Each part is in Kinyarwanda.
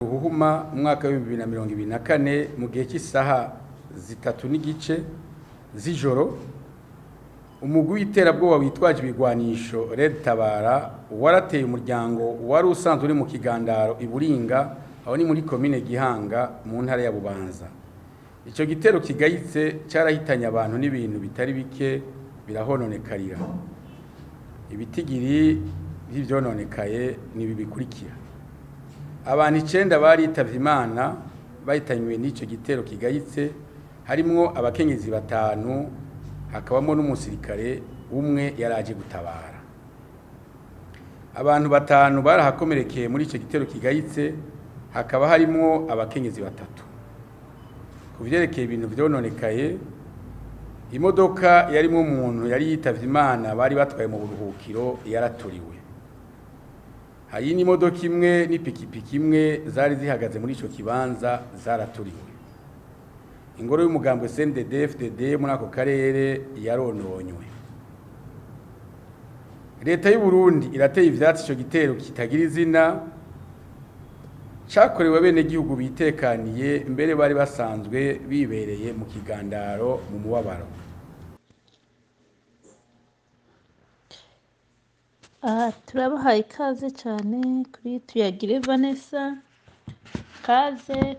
Ubuhuma umwaka wa 2024 mu gihe cy'isaha 3:30 z'ijoro umugwi w'iterabwoba witwaje ibigwanisho Red Itabara warateye umuryango wari usanzwe uri mu kigandaro iburinga aho ni muri commune Gihanga mu ntara ya Bubanza. Ico gitero kigayitse carahitanye abantu n'ibintu bitari bike birahononekarira. Ibitigiri by'ivyononekaye nibi bikurikira: abantu 9 baritavye Imana bahitanywe n'ico gitero kigayitse, harimwo abakenyezi 5 hakabamo n'umusirikare umwe yaraje gutabara. Abantu 5 barahakomerekeye muri ico gitero kigayitse, hakaba harimwo abakenyezi 3. Kuvyerekeye ibintu vyononekaye, imodoka yarimwo umuntu yari yitavye Imana bari batwaye mu buruhukiro yaraturiwe. Hari n'imodoka imwe n'ipikipiki imwe zari zihagaze muri ico kibanza zaraturiwe. Ingoro y'umugambwe Cndd Fdd muri ako karere yarononywe. Leta y'u Burundi irateye ivyatsi ico gitero kitagira izina cakorewe bene gihugu bitekaniye mbere bari basanzwe bibereye mu kigandaro mu mubabaro. Turabahaye ikaze cyane kuri Tuyagire Vanessa. Kaze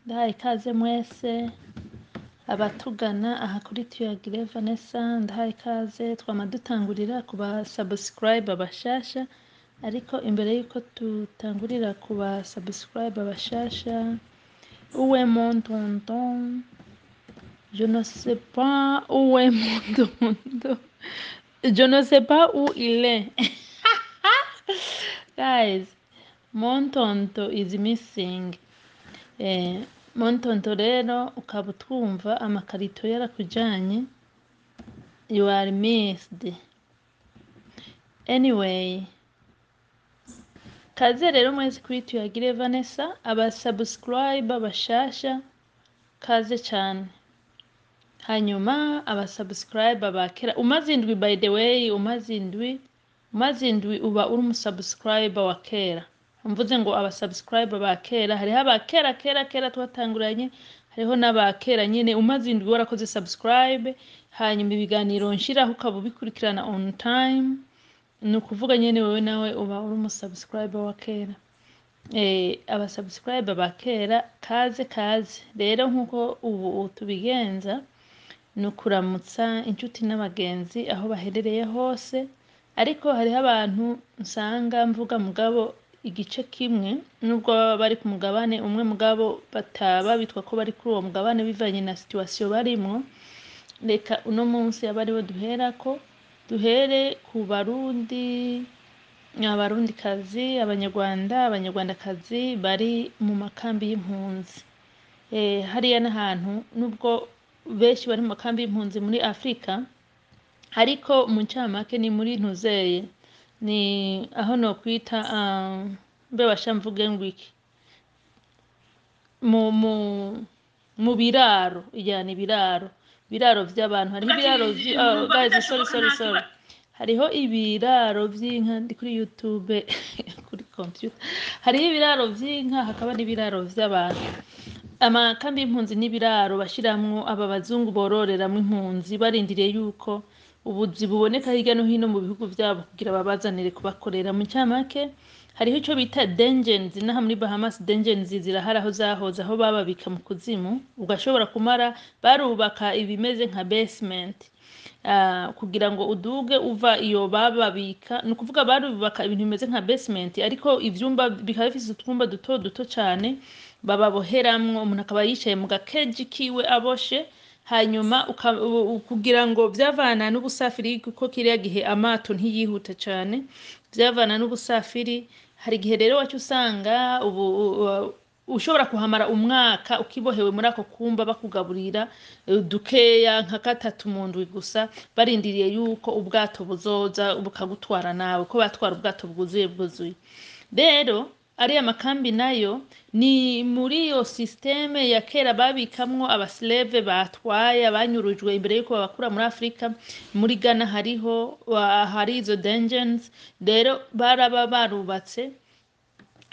ndahaye ikaze mwese abatugana aha kuri Tuyagire Vanessa, ndahaye ikaze. Twama dutangurira kuba subscribe abashasha, ariko imbere yuko tutangurira kuba subscribe abashasha, uwe mon tonton, je ne sais pas où est mon tonton, je ne sais pas où il est. Guys, mon tonton is missing. Mon tonton rero ukaba utwumva amakarito yarakujanye, you are missed. Anyway, kaze rero mwese kuri Tuyagire Vanessa, aba subscribe abashasha kaze cyane. Hanyuma aba subscribe abakera umaze indwi, by the way, umaze indwi uba uri umusubscribe wa kera. Mvuze ngo aba subscribe abakera, hariho abakera kera twatanguranye, hariho n'abakera nyine umaze indwi warakoze subscribe, hanyuma ibiganiro nshiraho ukaba ubikurikirana on time. Ni ukuvuga nyene wewe nawe uba uri umusubscribe wa kera. Aba subscribe abakera kaze. Rero nkuko ubu tubigenza ni ukuramutsa inshuti n'abagenzi aho baherereye hose, ariko hariho abantu nsanga mvuga mugabo igice kimwe nubwo baba bari ku mugabane umwe mugabo bataba bitwa ko bari kuri uwo mugabane bivanye na situation barimwo. Reka uno munsi abaribo duherako, duhere ku Barundi, Abarundikazi, Abanyarwandakazi bari mu makambi y'impunzi. Hariya n'ahantu nubwo benshi bari mu makambi y'impunzi muri Afrika, ariko mu ncamake ni muri ntuzeye, ni aho no kwita mbe bashamvuge ngwiki mu biraro, ijyana ibiraro vy'abantu. Hariho ibiraro guys, sorry, hariho ibiraro vy'inka ndi kuri YouTube kuri computer. Hariho ibiraro vy'inka hakaba n'ibiraro vy'abantu. Amakambi y'impunzi n'ibiraro bashiramwo aba bazungu bororeramwo impunzi barindiriye yuko ubuzi buboneka hirya no hino mu bihugu vyabo kugira babazanire kubakorera. Mu ncamake hariho ico bita dungeons, naha muri Bahamas dungeons zirahari aho zahoze, aho bababika mu kuzimu, ugashobora kumara barubaka ibimeze nka basement kugira ngo uduge uva iyo bababika. Ni ukuvuga barubaka ibintu bimeze nka basement, ariko ivyumba bikaba bifise utwumba duto cyane bababoheramwo. Umuntu akaba yicaye mu gakeji kiwe aboshe, hanyuma kugira ngo vyavana n'ubusafiri, kuko kiriya gihe amato ntiyihuta cyane, vyavana n'ubusafiri. Hari igihe rero wacu usanga ushobora kuhamara umwaka ukibohewe muri ako kumba bakugaburira dukeya nka 3 mu ndwi gusa, barindiriye yuko ubwato buzoza bukagutwara nawe, ko batwara ubwato bwuzuye. Rero ariya makambi nayo ni muri iyo systeme ya kera babikamwo abaslave batwaye abanyurujwe imbere yuko babakura muri Afrika. Muri Ghana hari izo dungeons, rero baraba barubatse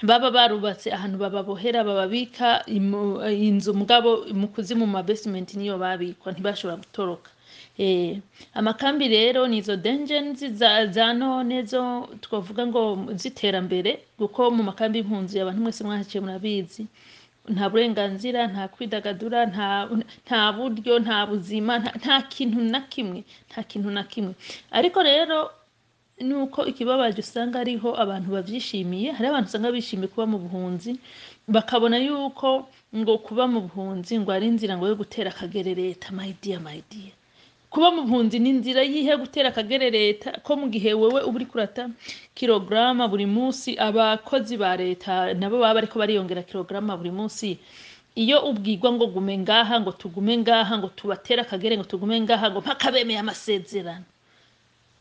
baba barubatse ahantu bababohera bababika inzu mugabo mu kuzimu mu basement niyo babikwa ntibashobora gutoroka. Amakambi rero nizo dungeons za none zo twavuga ngo ziterambere kuko mu makambi impunzi abantu mwese mwahaciye murabizi nta burenganzira nta kwidagadura nta buryo nta buzima nta kintu na kimwe ariko rero nuko ikibabaje usanga ariho abantu bavyishimiye hari abantu usanga bishimiye kuba mu buhunzi bakabona yuko ngo kuba mu buhunzi ngo ari inzira ngo yo gutera akagere leta my dear kuba mu buhunzi ni inzira yihe gutera akagere leta ko mu gihe wewe uba uri kurata kilograma buri munsi abakozi ba leta nabo baba ariko bariyongera kilograma buri munsi iyo ubwirwa ngo gume ngaha ngo tugume ngaha ngo tubatera akagere ngo tugume ngaha ngo mpaka bemeye amasezerano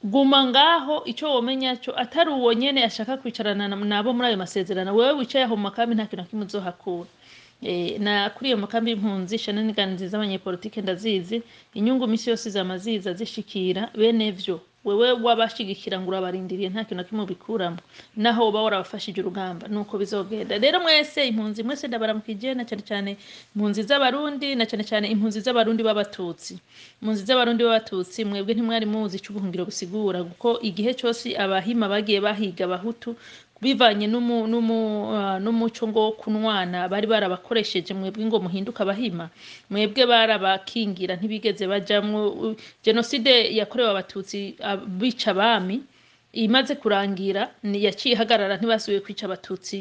guma ngaho ico womenya cyo atari uwo nyene ashaka kwicarana nabo muri ayo masezerano wewe wicaye aho mu makambi nta kintu kimwe uzohakura. Na kuri iyo makambi impunzi shenanigans z'abanyepolitike ndazizi inyungu misi yose zamaziza zishikira bene vyo wewe wabashigikira ngo urabarindiriye nta kintu kimwe bikuramo naho uba warabafashije urugamba nuko bizogenda. Rero mwese impunzi mwese ndabaramukije na cyane impunzi z'abarundi na cyane impunzi z'abarundi b'abatutsi mwebwe ntimwari muzi cy'ubuhungiro gusigura kuko igihe cyose abahima bagiye bahiga abahutu bivanye n'umuco ngo kunwana bari barabakoresheje mwebwe ngo muhinduka abahima mwebwe barabakingira ntibigeze bajamwo genocide yakorewe abatutsi bica abami imaze kurangira yaciye hagarara ntibasubiye kwica abatutsi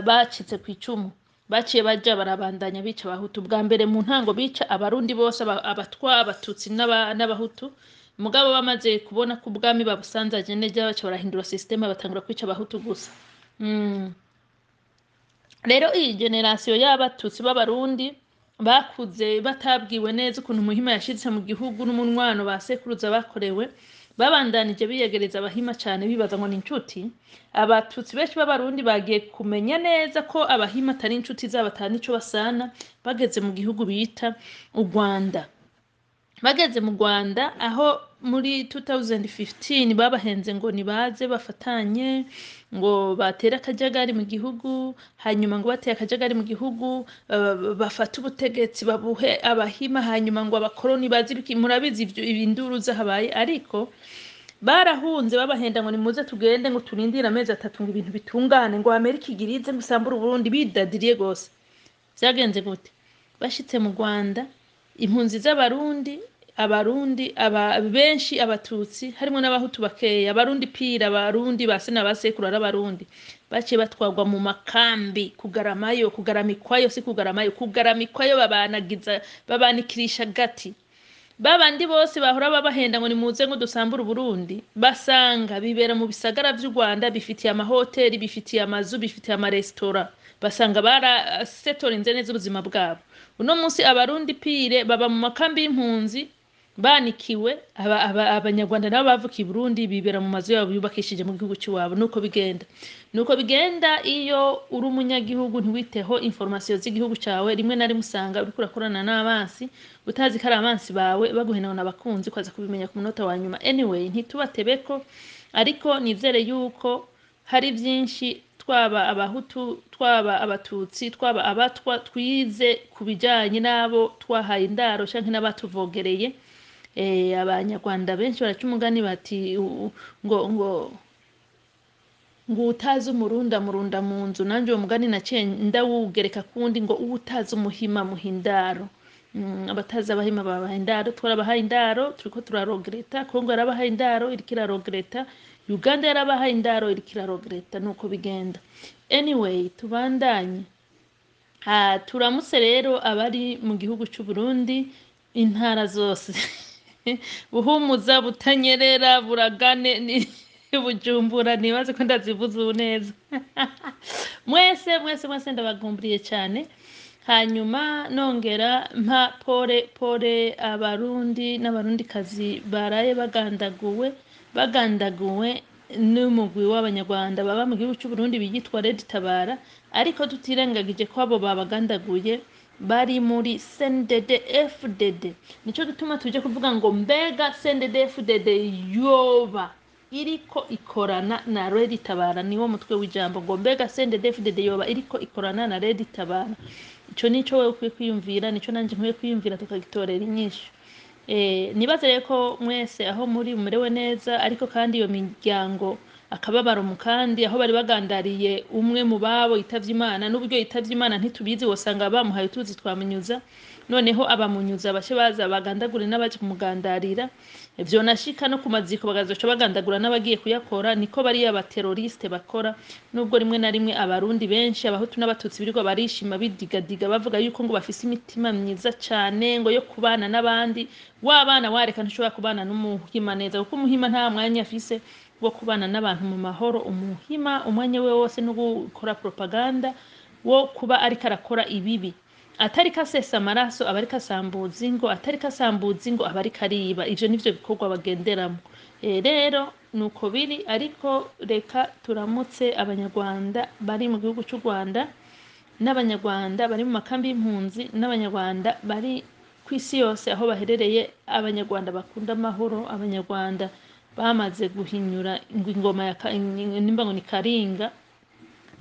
bacitse ku icumu baciye baja barabandanya bica abahutu bwa mbere mu ntango bica abarundi bose abatwa abatutsi n'abahutu mugabo bamaze kubona ko ubwami babusanzaje neza baca barahindura systeme batangura kwica abahutu gusa. Rero iyi generation y'abatutsi b'abarundi bakuze batabwiwe neza ukuntu muhima yashitse mu gihugu n'umunwano basekuruza bakorewe babandanije biyegereza abahima cyane bibaza ngo ni inshuti. Abatutsi benshi b'abarundi bagiye kumenya neza ko abahima atari inshuti zabo atari nico basana bageze mu gihugu bita u Rwanda. Bageze mu Rwanda aho muri 2015 babahenze ngo nibaze bafatanye ngo batera akajagari mu gihugu hanyuma ngo bateye akajagari mu gihugu bafata ubutegetsi babuhe abahima hanyuma ngo abakoroni bazi murabizi ibinduru zahabaye ariko barahunze babahenda ngo nimuze tugende ngo turindire amezi 3 ngo ibintu bitungane ngo Amerika igirize ngo sambura Burundi bidadiriye gose. Byagenze gute? Bashitse mu Rwanda impunzi z'abarundi abarundi benshi abatutsi harimo n'abahutu bakeya abarundi pira abarundi basena basekuru arabarundi baciye batwagwa mu makambi kugaramikwayo babanikirisha gati babandi bose bahora babahenda ngo nimuze ngo dusambura Burundi basanga bibera mu bisagara by'u Rwanda bifitiye amahoteli bifitiye amazu bifitiye amaresitora basanga barasetore neza ubuzima bwabo. Uno munsi abarundi pire baba mu makambi y'impunzi banikiwe abanyarwanda nabo bavukiye Burundi bibera mu mazu yabo yubakishije mu gihugu cy'iwabo. Nuko bigenda iyo uri umunyagihugu ntiwiteho information z'igihugu cyawe rimwe na rimwe usanga uri kurakorana n'abansi utazi ko ari abansi bawe baguhena n'abakunzi kwaza kubimenya ku munota wa nyuma. Anyway ntitubatebeko ariko nizere yuko hari byinshi twaba abahutu twaba abatutsi twaba abatwa twize kubijanye nabo twahaye indaro canke n'abatuvogereye. Abanyarwanda benshi baracumugani bati ngo utazi umurunda mu nzu nanje uwo mugani naciye ndawugereka kundi ngo utazi umuhima muhindaro. Abatazi abahima babaha indaro twarabahaye indaro turiko turarogereta Kongo yarabahaye indaro iriko irarogereta Uganda yarabahaye indaro iriko irarogereta nuko bigenda. Anyway tubandanye turamutse rero abari mu gihugu cy'u Burundi intara zose Buhumuza Butanyerera Buragane ni Bujumbura nibaze ko ndazivuze neza mwese ndabagumbriye cyane hanyuma nongera mpa pore abarundi n'abarundi kazi baraye bagandaguwe n'umugwi w'abanyarwanda baba mu gihugu cy'u Burundi bigitwa Red Itabara ariko tutirengagije ko abo babagandaguye bari muri Cndd Fdd. Nico gituma tuje kuvuga ngo mbega Cndd Fdd yoba iriko ikorana na Red Itabara, niwo mutwe w'ijambo ngo mbega Cndd Fdd yoba iriko ikorana na Red Itabara. Ico nico wewe ukwiye kwiyumvira, nico nanje nkwiye kwiyumvira tukagitorera inyishu. Nibaze rero ko mwese aho muri mumerewe neza, ariko kandi iyo miryango akababaro mu kandi aho bari bagandariye umwe mu babo yitavye Imana, n'uburyo yitavye Imana ntitubizi, wosanga bamuhaye utuzi twamunyuza, noneho abamunyuza bashe baza bagandagure n'abaje kumugandarira. Ivyo nashika no ku maziko bagazoca bagandagura n'abagiye kuyakora, niko bari abateroriste bakora. Nubwo rimwe na rimwe abarundi benshi abahutu n'abatutsi birirwa barishima bidigadiga bavuga yuko ngo bafise imitima myiza cane ngo yo kubana n'abandi, wabana wareka ntushobora kubana n'umuhima neza, kuko umuhima nta mwanya afise wo kubana n'abantu mu mahoro. Umuhima umwanya we wose no gukora propaganda, wo kuba ariko arakora ibibi, atari kasesa amaraso abari kasambuzi ngo, atari kasambuzi ngo abari kariba. Ivyo nivyo bikorwa bagenderamo. Rero nuko biri, ariko reka turamutse abanyarwanda bari mu gihugu cy'u Rwanda, n'abanyarwanda bari mu makambi y'impunzi, n'abanyarwanda bari kw'isi yose aho baherereye, abanyarwanda bakunda amahoro, abanyarwanda bamaze guhinyura ingoma ya nimba ngo ni Karinga.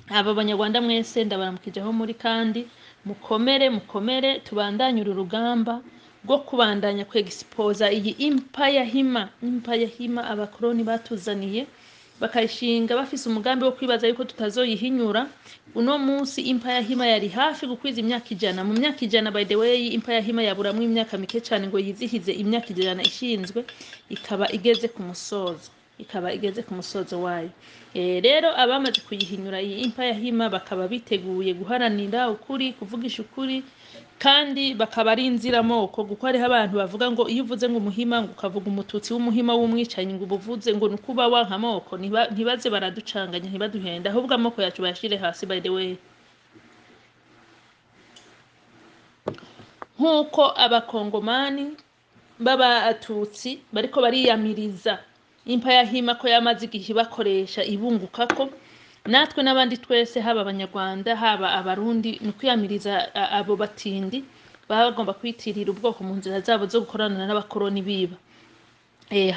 Aba banyarwanda mwese ndabaramukije aho muri, kandi mukomere tubandanye uru rugamba rwo kubandanya kwexposa iyi empire hima abakoroni batuzaniye, bakayishinga bafise umugambi wo kwibaza yuko tutazoyihinyura. Uno munsi empire hima yari hafi gukwiza imyaka 100. Mu myaka 100 by the way empire hima yaburamwe imyaka mike cyane ngo yizihize imyaka 100 ishinzwe, ikaba igeze ku musozo wayo. Rero abamaze kuyihinyura iyi empire hima bakaba biteguye guharanira ukuri, kuvugisha ukuri, kandi bakaba ari inziramoko, kuko hariho abantu bavuga ngo iyo uvuze ngo umuhima ngo ukavuga umututsi w'umuhima w'umwicanyi ngo ubuvuze ngo nukuba wanka amoko, ntibaze baraducanganya, ntibaduhenda, ahubwo amoko yacu bayashire hasi. By the way, nkuko abakongomani b'abatutsi bariko bariyamiriza empire hima ko yamaze igihe bakoresha ibungukako, natwe n'abandi twese, haba abanyarwanda haba abarundi, ni kwiyamiriza abo batindi bagomba kwitirira ubwoko mu nzira zabo zo gukorana n'abakoroni biba.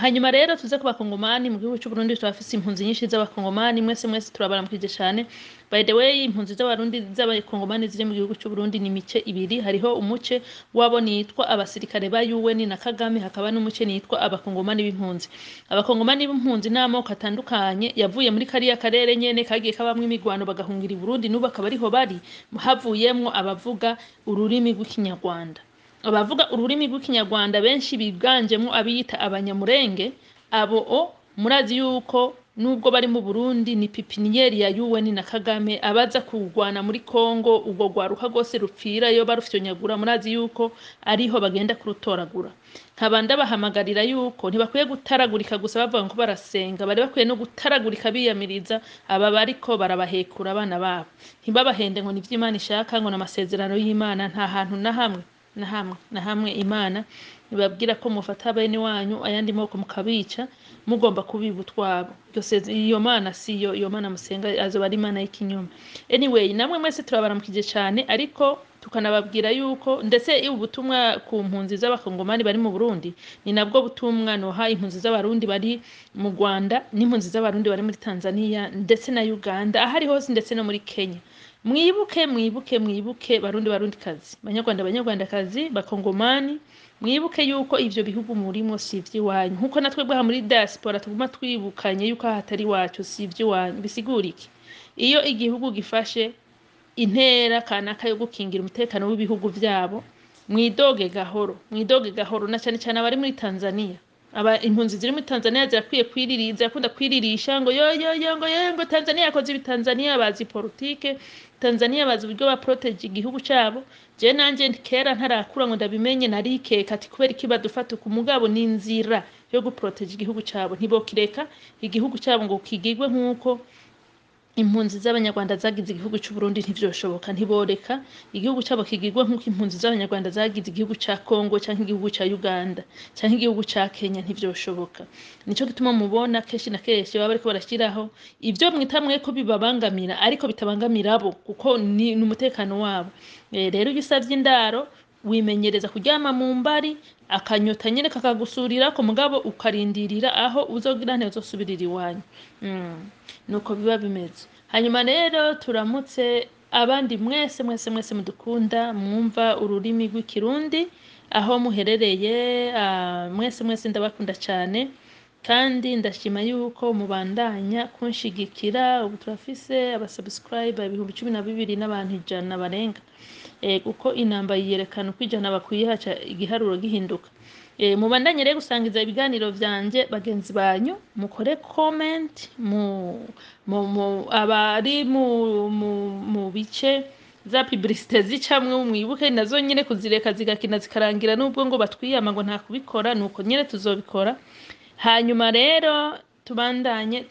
Hanyuma rero tuze ku bakongomani. Mu gihugu cy'u Burundi turafise impunzi nyinshi z'abakongomani, mwese turabaramukije cyane. By the way, impunzi z'abarundi z'abakongomani ziri mu gihugu cy'u Burundi ni mice ibiri. Hariho umuce wabo nitwa abasirikare ba UN na Kagame, hakaba n'umuce nitwa abakongomani b'impunzi. Abakongomani b'impunzi n'amoko atandukanye yavuye muri kariya karere nyene kagiye kabamwe imigwano bagahungira i Burundi, n'ubu akaba ariho bari, havuyemwo abavuga ururimi rw'ikinyarwanda. Abavuga ururimi rw'ikinyarwanda benshi biganjemwo abiyita abanyamurenge. Abo murazi yuko nubwo bari mu Burundi ni pipiniyeri ya UN na Kagame, abaza kugwana muri Kongo ubwo gwaruka gose rupfirayo barufyonyagura, murazi yuko ariho bagenda kurutoragura. Nkabanda bahamagarira yuko ntibakwiye gutaragurika gusa bavuga ngo barasenga, bari bakwiye no gutaragurika biyamiriza aba bariko barabahekura abana babo. Ntibabahende ngo nivyo Imana ishaka, ngo n'amasezerano y'Imana. Nta hantu na hamwe Imana ibabwira ko mufata bene wanyu ayandi moko mukabica mugomba kubiba utwabo. Iyo Mana siyo, iyo Mana musenga azoba ari Imana y'ikinyoma. Anyway, namwe mwese turabaramukije cyane, ariko tukanababwira yuko ndetse ubutumwa ku mpunzi z'abakongomani bari mu Burundi ni nabwo butumwa noha impunzi z'abarundi bari mu Rwanda, n'impunzi z'abarundi bari muri Tanzania ndetse na Uganda, ahari hose ndetse no muri Kenya. Mwibuke barundi kazi, banyarwanda kazi, bakongomani, mwibuke yuko ivyo bihugu murimo si ivy'iwanyu, nkuko natwe bwa muri diaspora tuguma twibukanye yuko hatari wacu si ivy'iwanyu. Bisigura iki? Iyo igihugu gifashe intera kanaka yo gukingira umutekano w'ibihugu vyabo, mwidoge gahoro, na cyane cyane abari muri Tanzania. Impunzi ziri muri Tanzania zirakwiye kwiririza, yakunda kwiririsha ngo ngo Tanzania yakoze ibitanzania, bazi politike Tanzania, bazi uburyo ba protege igihugu cyabo. Je nanje kera ntarakura ngo ndabimenye, narikeka ati kubera iki badufata ku mugabo n'inzira yo guprotege igihugu cyabo, ntibokireka igihugu cyabo ngo kigigwe nkuko impunzi z'abanyarwanda zagize igihugu cy'u Burundi. Ntivyoshoboka, ntiboreka igihugu cyabo kigigwa nkuko impunzi z'abanyarwanda zagize igihugu ca Kongo canke igihugu ca Uganda canke igihugu ca Kenya. Ntivyoshoboka. Nico gituma mubona keshi na keshi baba bariko barashiraho ivyo mwitamwe ko bibabangamira, ariko bitabangamira abo kuko ni umutekano wabo. Rero iyo usavye indaro wimenyereza kuryama mu mbari, akanyota nyene kakagusurira ko mugabo ukarindirira aho uzogira ntezosubirira iwanyu. Nuko biba bimeze. Hanyuma rero turamutse abandi mwese mudukunda mwumva ururimi rw'ikirundi aho muherereye, mwese ndabakunda cyane kandi ndashima yuko mubandanya kunshigikira. Ubu turafise abasubscribe 12,000 n'abantu 100 barenga, kuko inamba yerekana uko 100 bakwiye haca igiharuro gihinduka. Mubandanye rero gusangiza ibiganiro vyanje bagenzi banyu, mukore comment abari mu bice za publicité zicamwe mwibuke nazo nyine kuzireka zigakina zikarangira nubwo ngo batwiyama ngo nta kubikora, nuko nyine tuzobikora. Hanyuma rero tubandanye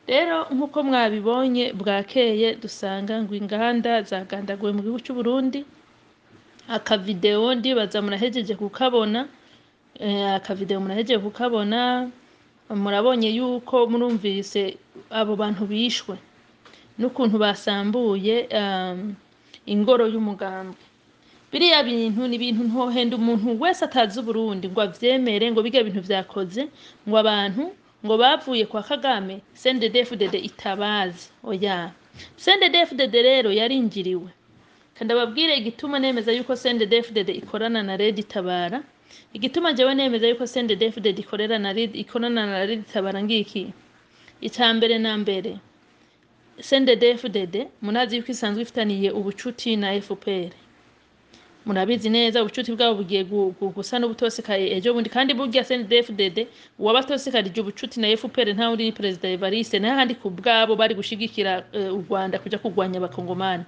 rero nkuko mwabibonye bwakeye dusanga ngo inganda zagandaguwe mu gihugu cy'u Burundi. Akavideo ndibaza murahejeje kukabona, murabonye yuko murumvise abo bantu bishwe n'ukuntu basambuye ingoro y'umugambwe. Biriya bintu ni ibintu ntohenda umuntu wese atazi Burundi ngo avyemere ngo biga ibintu vyakoze ngo abantu ngo bavuye kwa Kagame Cndd Fdd itabazi. Oya, Cndd Fdd rero yarinjiriwe. Kandi ababwire igituma nemeza yuko Cndd Fdd ikorana na Red Itabara, igituma jewe nemeza yuko Cndd Fdd ikorana na Red Itabara ngiki. Icambere na mbere, Cndd Fdd munazi yuko isanzwe ifitaniye ubucuti na FPR. Murabizi neza ubucuti bwabo bugiye gusa n'ubutosekaye ejo bundi, kandi burya Cndd Fdd wabatosekarije ubucuti na FPR nta uri President Evariste na handi ku bwabo bari gushigikira u Rwanda kuja kugwanya abakongomani.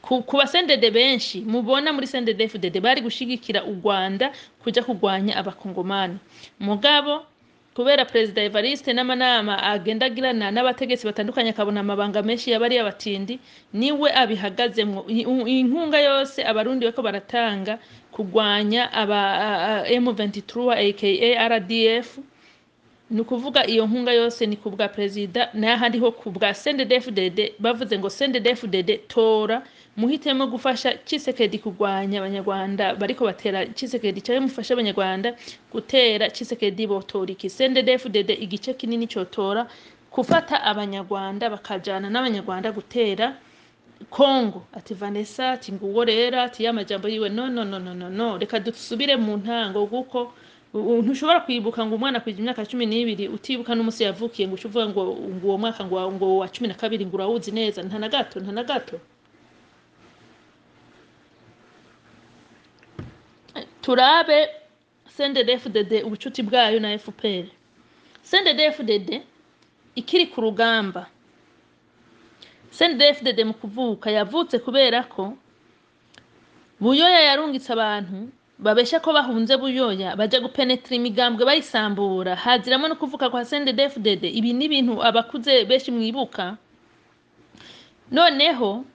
Kuba Cndd benshi mubona muri Cndd Fdd bari gushigikira u Rwanda kuja kugwanya abakongomani. Mugabo kubera President Evariste n'amanama agendagirana n'abategetsi batandukanye akabona amabanga menshi yabari abatindi, niwe abihagazemwo. Inkunga yose abarundi bako baratanga kugwanya aba M23 aka RDF, nukuvuga iyo nkunga yose ni kubwa President n'ahandi ho kubwa Cndd Fdd. Bavuze ngo Cndd Fdd tora muhitemo gufasha Tshisekedi kugwanya abanyarwanda bariko batera Tshisekedi, cyaje mufasha abanyarwanda gutera Tshisekedi botoriki. Cndd Fdd igice kinini cyotora kufata abanyarwanda bakajana n'abanyarwanda gutera Kongo. Ati Vanessa ati nguwo rero ati yamajambo yiwe no reka dusubire mu ntango, guko ntushobora kwibuka ngo umwana kwije imyaka 12 utibuka n'umusi yavukiye ngo uvuga ngo uwo mwaka ngo wa 12 ngo urawuzi neza. Nta na gato. Turabe Cndd Fdd ubucuti bwayo na FPR. Cndd Fdd ikiri ku rugamba. Cndd Fdd mu kuvuka yavutse kubera ko Buyoya yarungitse abantu babesha ko bahunze Buyoya baje gupenetra imigambwe bayisambura. Haziramo no kuvuka kwa Cndd Fdd. Ibi ni ibintu abakuze beshi mwibuka. Noneho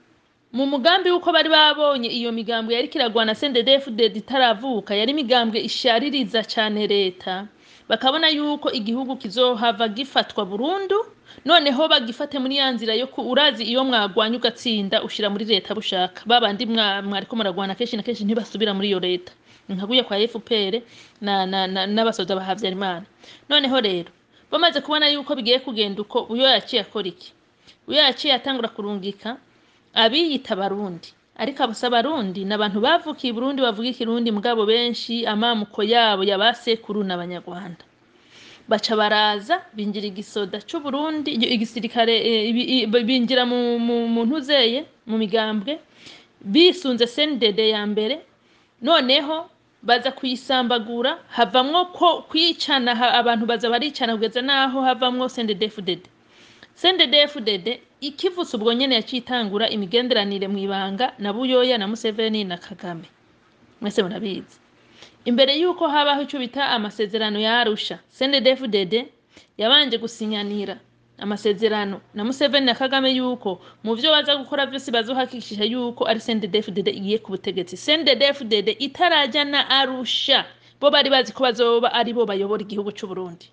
mu mugambi uko bari babonye iyo migambwe yari kiragwana Cndd Fdd itaravuka, yari migambwe ishaririza cyane leta, bakabona yuko igihugu kizohava gifatwa burundu. Noneho bagifate muri yanzira yo urazi iyo mwagwanya ugatsinda ushira muri leta bushaka, babandi mwariko muragwana keshi na keshi ntibasubira muri iyo leta, nkaguye kwa FPR n'abasoza bahavya Imana. Noneho rero bamaze kubona yuko bigiye kugenda uko, uyo yaciye akora iki? Uyo yaciye atangura kurungika abiyita Barundi, ariko abarundi n'abantu bavukiye Burundi bavuga ikirundi mugabo benshi amamuko yabo yabasekuru n'abanyarwanda. Baca baraza binjira igisoda cy'u Burundi, igisirikare binjira mu ntuzeye mu migambwe bisunze Cndd ya mbere. Noneho baza kuyisambagura, havamwo ko kwicana, abantu baza baricana kugeza naho havamwo Cndd Fdd. Cndd Fdd ikivutse ubwo nyene yacitangura imigenderanire mu ibanga na Buyoya na Museveni na Kagame. Mwese murabizi. Imbere yuko habaho icyo bita amasezerano ya Arusha, Cndd Fdd yabanje gusinyanira amasezerano na Museveni na Kagame yuko mu byo baza gukora byose bazohakikisha yuko ari Cndd Fdd igiye ku butegetsi. Cndd Fdd itarajya na Arusha bo bari bazi ko bazoba ari bo bayobora igihugu cy'u Burundi.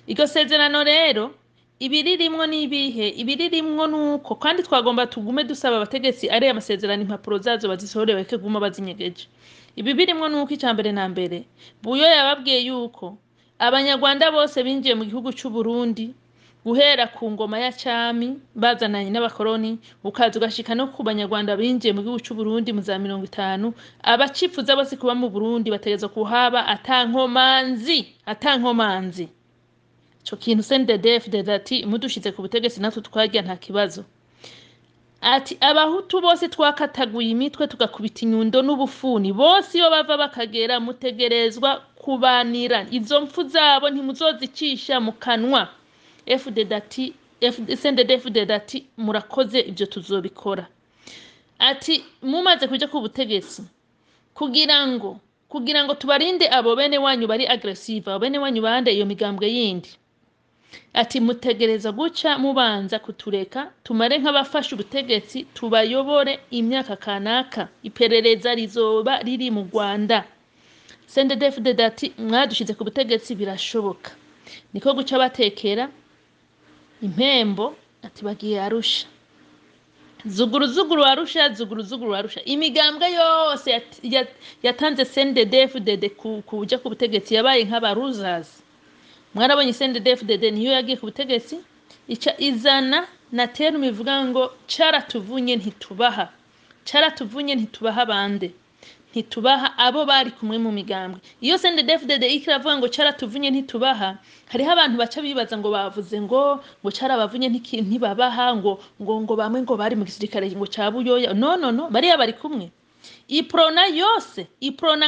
Iryo sezerano rero ibiririmwo nibihe, ibiririmwo nuko kandi twagomba tugume dusaba abategetsi ari amasezerano impapuro zazo bazisohorewe ke guma bazinyegeje. ibi birimwo nuko icambere na mbere buyo yababwiye yuko abanyarwanda bose binjiye mu gihugu cy'u Burundi guhera ku ngoma ya cami bazananye n'abakoroni ukaza ugashika no ku banyarwanda binjiye mu gihugu cy'u Burundi mu za 50 abacifuza bose kuba mu Burundi bategeza kuhaba atankomanzi ico kintu Cndd Fdd ati mudushize ku butegetsi natwe twarya nta kibazo ati abahutu bose twakataguye imitwe tugakubita inyundo n'ubufuni bose iyo bava bakagera mutegerezwa kubanira izo mpfu zabo ntimuzozicisha mu kanwa Cndd Fdd ati murakoze ibyo tuzobikora ati mumaze kuja ku butegetsi kugira ngo tubarinde abo bene wanyu bari aggressive abo bene wanyu bande iyo migambwe yindi ati mutegereza guca mubanza kutureka tumare nk'abafasha ubutegetsi tubayobore imyaka kanaka iperereza rizoba riri mu Rwanda Cndd Fdd ati mwadushize ku butegetsi birashoboka niko guca batekera impembo ati bagiye Arusha zuguru Arusha imigambwe yose yatanze Cndd Fdd kuja ku butegetsi yabaye nk'abaruzazi mwarabonye Cndd Fdd niyo yagiye ku butegetsi ica izana na terme ivuga ngo caratuvunye ntitubaha bande ntitubaha abo bari kumwe mu migambwe iyo Cndd Fdd ikiravuga ngo caratuvunye ntitubaha hariho abantu baca bibaza ngo bavuze ngo carabavunye ntibabaha ngo bamwe ngo bari mu gisirikare ngo cabuyoya no bariya bari kumwe iprona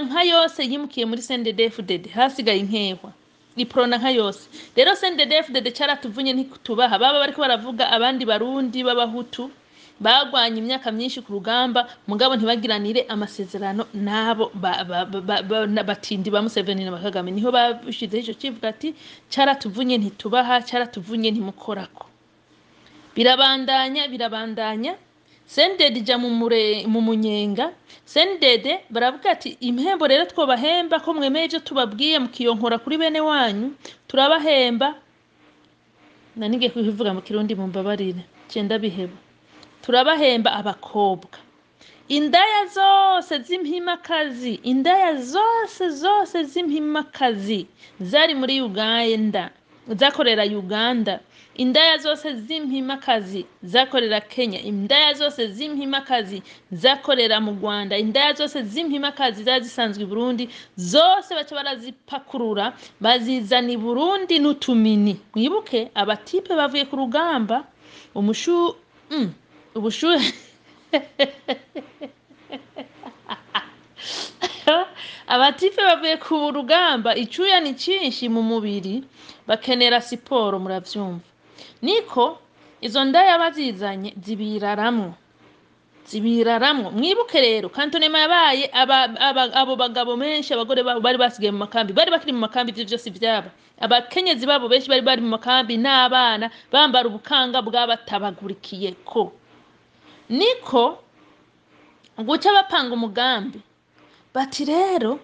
nka yose yimukiye muri Cndd Fdd hasigaye inkehwa iprona nka yose rero Cndd Fdd caratuvunye ntitubaha baba bariko baravuga abandi barundi b'abahutu bagwanye imyaka myinshi ku rugamba mugabo ntibagiranire amasezerano nabo batindi ba Museveni na Kagame niho babishize ico kivuga ati caratuvunye ntitubaha caratuvunye ntimukorako birabandanya Cndd ja mu munyenga Cndd baravuga ati impembo rero twobahemba ko mwemeje tubabwiye mukiyonkora kuri bene wanyu turabahemba nanige kubivuga mu kirundi mu mbabarire cenda biheba turabahemba abakobwa indaya zose z'impimakazi zari muri Uganda zakorera Uganda indaya zose z'impimakazi zakorera Kenya indaya zose z'impimakazi zakorera mu Rwanda indaya zose z'impimakazi zazisanzwe i Burundi zose baca barazipakurura bazizana i Burundi n'utumini mwibuke abatipe bavuye ku rugamba ubushuhe abatipe bavuye ku rugamba icuya ni cinshi mu mubiri bakenera siporo muravyumva niko izo ndaya bazizanye zibiraramwo mwibuke rero kantonema yabaye abo bagabo menshi abagore bari basigaye mu makambi bari bakiri mu makambi ivyo vyose vyaba abakenyezi babo benshi bari mu makambi n'abana bambara ubukanga bw'abatabagurikiyeko niko guca bapanga umugambi bati rero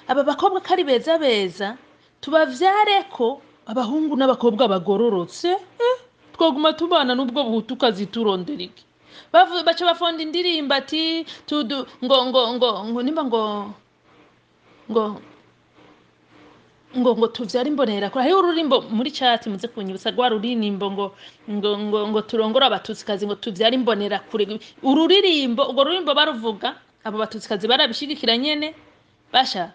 aba bakobwa kari beza tubavyareko abahungu n'abakobwa bagororotse twoguma tubana n'ubwo buhutu kaziturondera iki baca bafonda indirimbo ati ngo tuvyara imbonera ko hariho ururimbo muri chat muze kunyibutsa rwa rurimbo ngo turongora abatutsikazi ngo tuvyara imbonera kure urwo rurimbo baruvuga abo batutsikazi barabishigikira nyene basha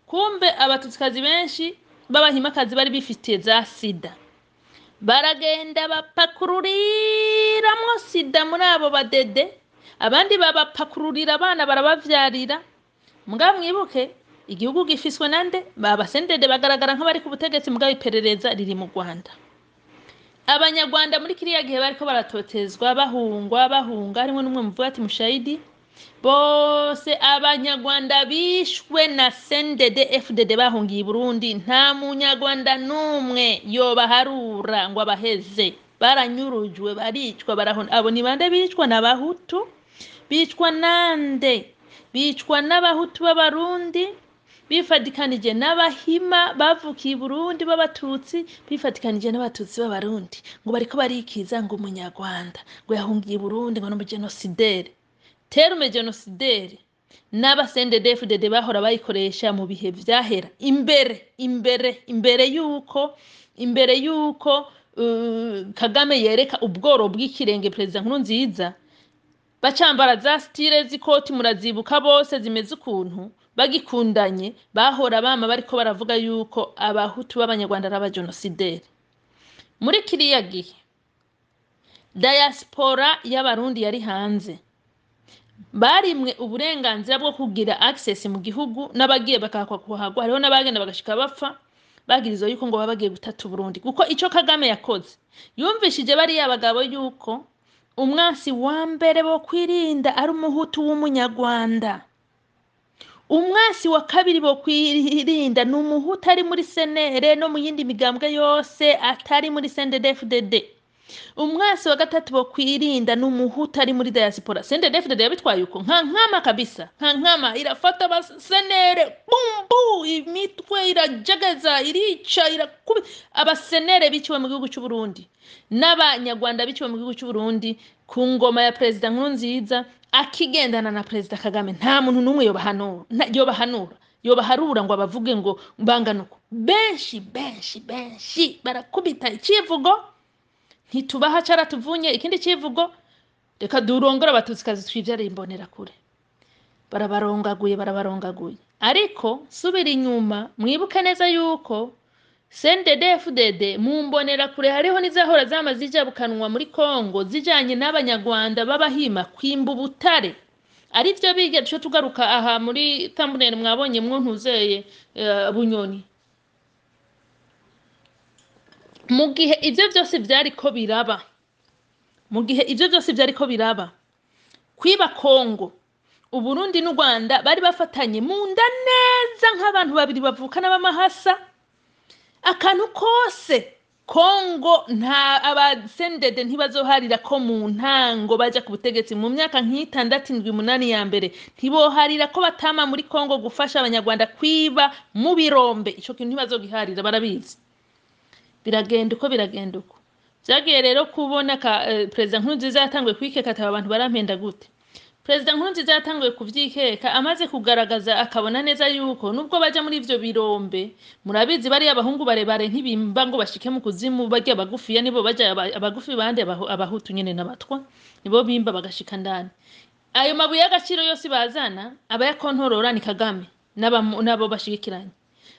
kumbe abatutsikazi benshi b'abahimakazi bari bifitiye za sida baragenda bapakururiramwo sida muri abo badede abandi babapakururira abana barabavyarira mugabo mwibuke igihugu gifiswe nande baba Cndd bagaragara nk'abari ku butegetsi mugabo iperereza riri mu Rwanda abanyarwanda muri kiriya gihe bariko baratotezwa bahunga harimo n'umwe muvuga ati mushahidi bose abanyarwanda bishwe na Cndd Fdd bahungiye i Burundi nta munyarwanda numwe yobaharura ngo abaheze baranyurujwe baricwa abo ni bande bicwa n'abahutu bicwa nande bicwa n'abahutu b'abarundi bifadikanije n'abahima bavukiye i Burundi b'abatutsi bifadikanije n'abatutsi b'abarundi ngo bariko barikiza ngo umunyarwanda ngo yahungiye i Burundi ngo n'umugenosidere terme genosidere n'aba Cndd Fdd bahora bayikoresha mu bihe vyahera imbere yuko Kagame yereka ubworo bw'ikirenge Perezida Nkurunziza bacambara za style z'ikoti murazibuka bose zimeze ukuntu bagikundanye bahora bama bariko baravuga yuko abahutu b'abanyarwanda n'abajenosideri. Muri kiriya gihe diaspora y'abarundi yari hanze barimwe uburenganzira bwo kugira access mu gihugu n'abagiye bakakwa kuhagwa, hariho n'abagenda bagashika bapfa bagirizo yuko ngo babagiye gutata Burundi, kuko ico Kagame yakoze yumvishije bari abagabo yuko umwansi wa mbere bo kwirinda ari umuhutu w'umunyarwanda, umwansi wa kabiri bo kwirinda n'umuhutu ari muri senere no mu yindi migambwe yose atari muri Cndd Fdd, umwansi wa gatatu bo kwirinda n'umuhutu ari muri diaspora. Cndd Fdd yabitwaye uko nkama kabisa, nkama irafata abasenere bumbu imitwe irajagaza irica irakubi abasenere biciwe mu gihugu cy'u Burundi n'abanyarwanda biciwe mu gihugu cy'u Burundi ku ngoma ya Perezida Nkurunziza akigendana na Perezida Kagame. Nta muntu numwe yobaharura ngo abavuge ngo mbanganuko benshi barakubita ikivugo ntitubaha cara tuvunye ikindi kivugo reka durongora abatutsi twivyara imbonera kure barabarongaguye. Ariko subira inyuma mwibuke neza yuko Cndd Fdd mu mbonera kure hariho nizahora zamazijabukanwa muri Kongo zijanye n'abanyarwanda babahima kwimba ubutare, ari byo bige cyo tugaruka aha muri thumbnail mwabonye ntuzeye Bunyoni. Mu gihe ivyo byose byariko biraba kwiba Kongo, Uburundi n'u Rwanda bari bafatanye mu nda neza nk'abantu babiri bavukana b'amahasa. Akantu kose Kongo nta abasendede ntibazoharira ko mu ntango baja ku butegetsi mu myaka nk'itandatu 7-8 ya mbere ntiboharira ko batama muri Kongo gufasha abanyarwanda kwiba mu birombe. Ico kintu ntibazogiharira, barabizi. Biragenda uko vyagiye rero kubona Perezida Nkurunziza yatanguye kwikeka ati abantu barampenda gute. Perezida Nkurunziza yatanguye kuvyikeka amaze kugaragaza akabona neza yuko nubwo baja muri ivyo birombe, murabizi bari abahungu barebare ntibimba ngo bashike mu kuzimu bajya abagufiya nibo baja abagufi bande abahutu nyene n'abatwa nibo bimba bagashika ndani. Ayo mabuye y'agaciro yose bazana abayakontorora ni Kagame nabo bashikiranye.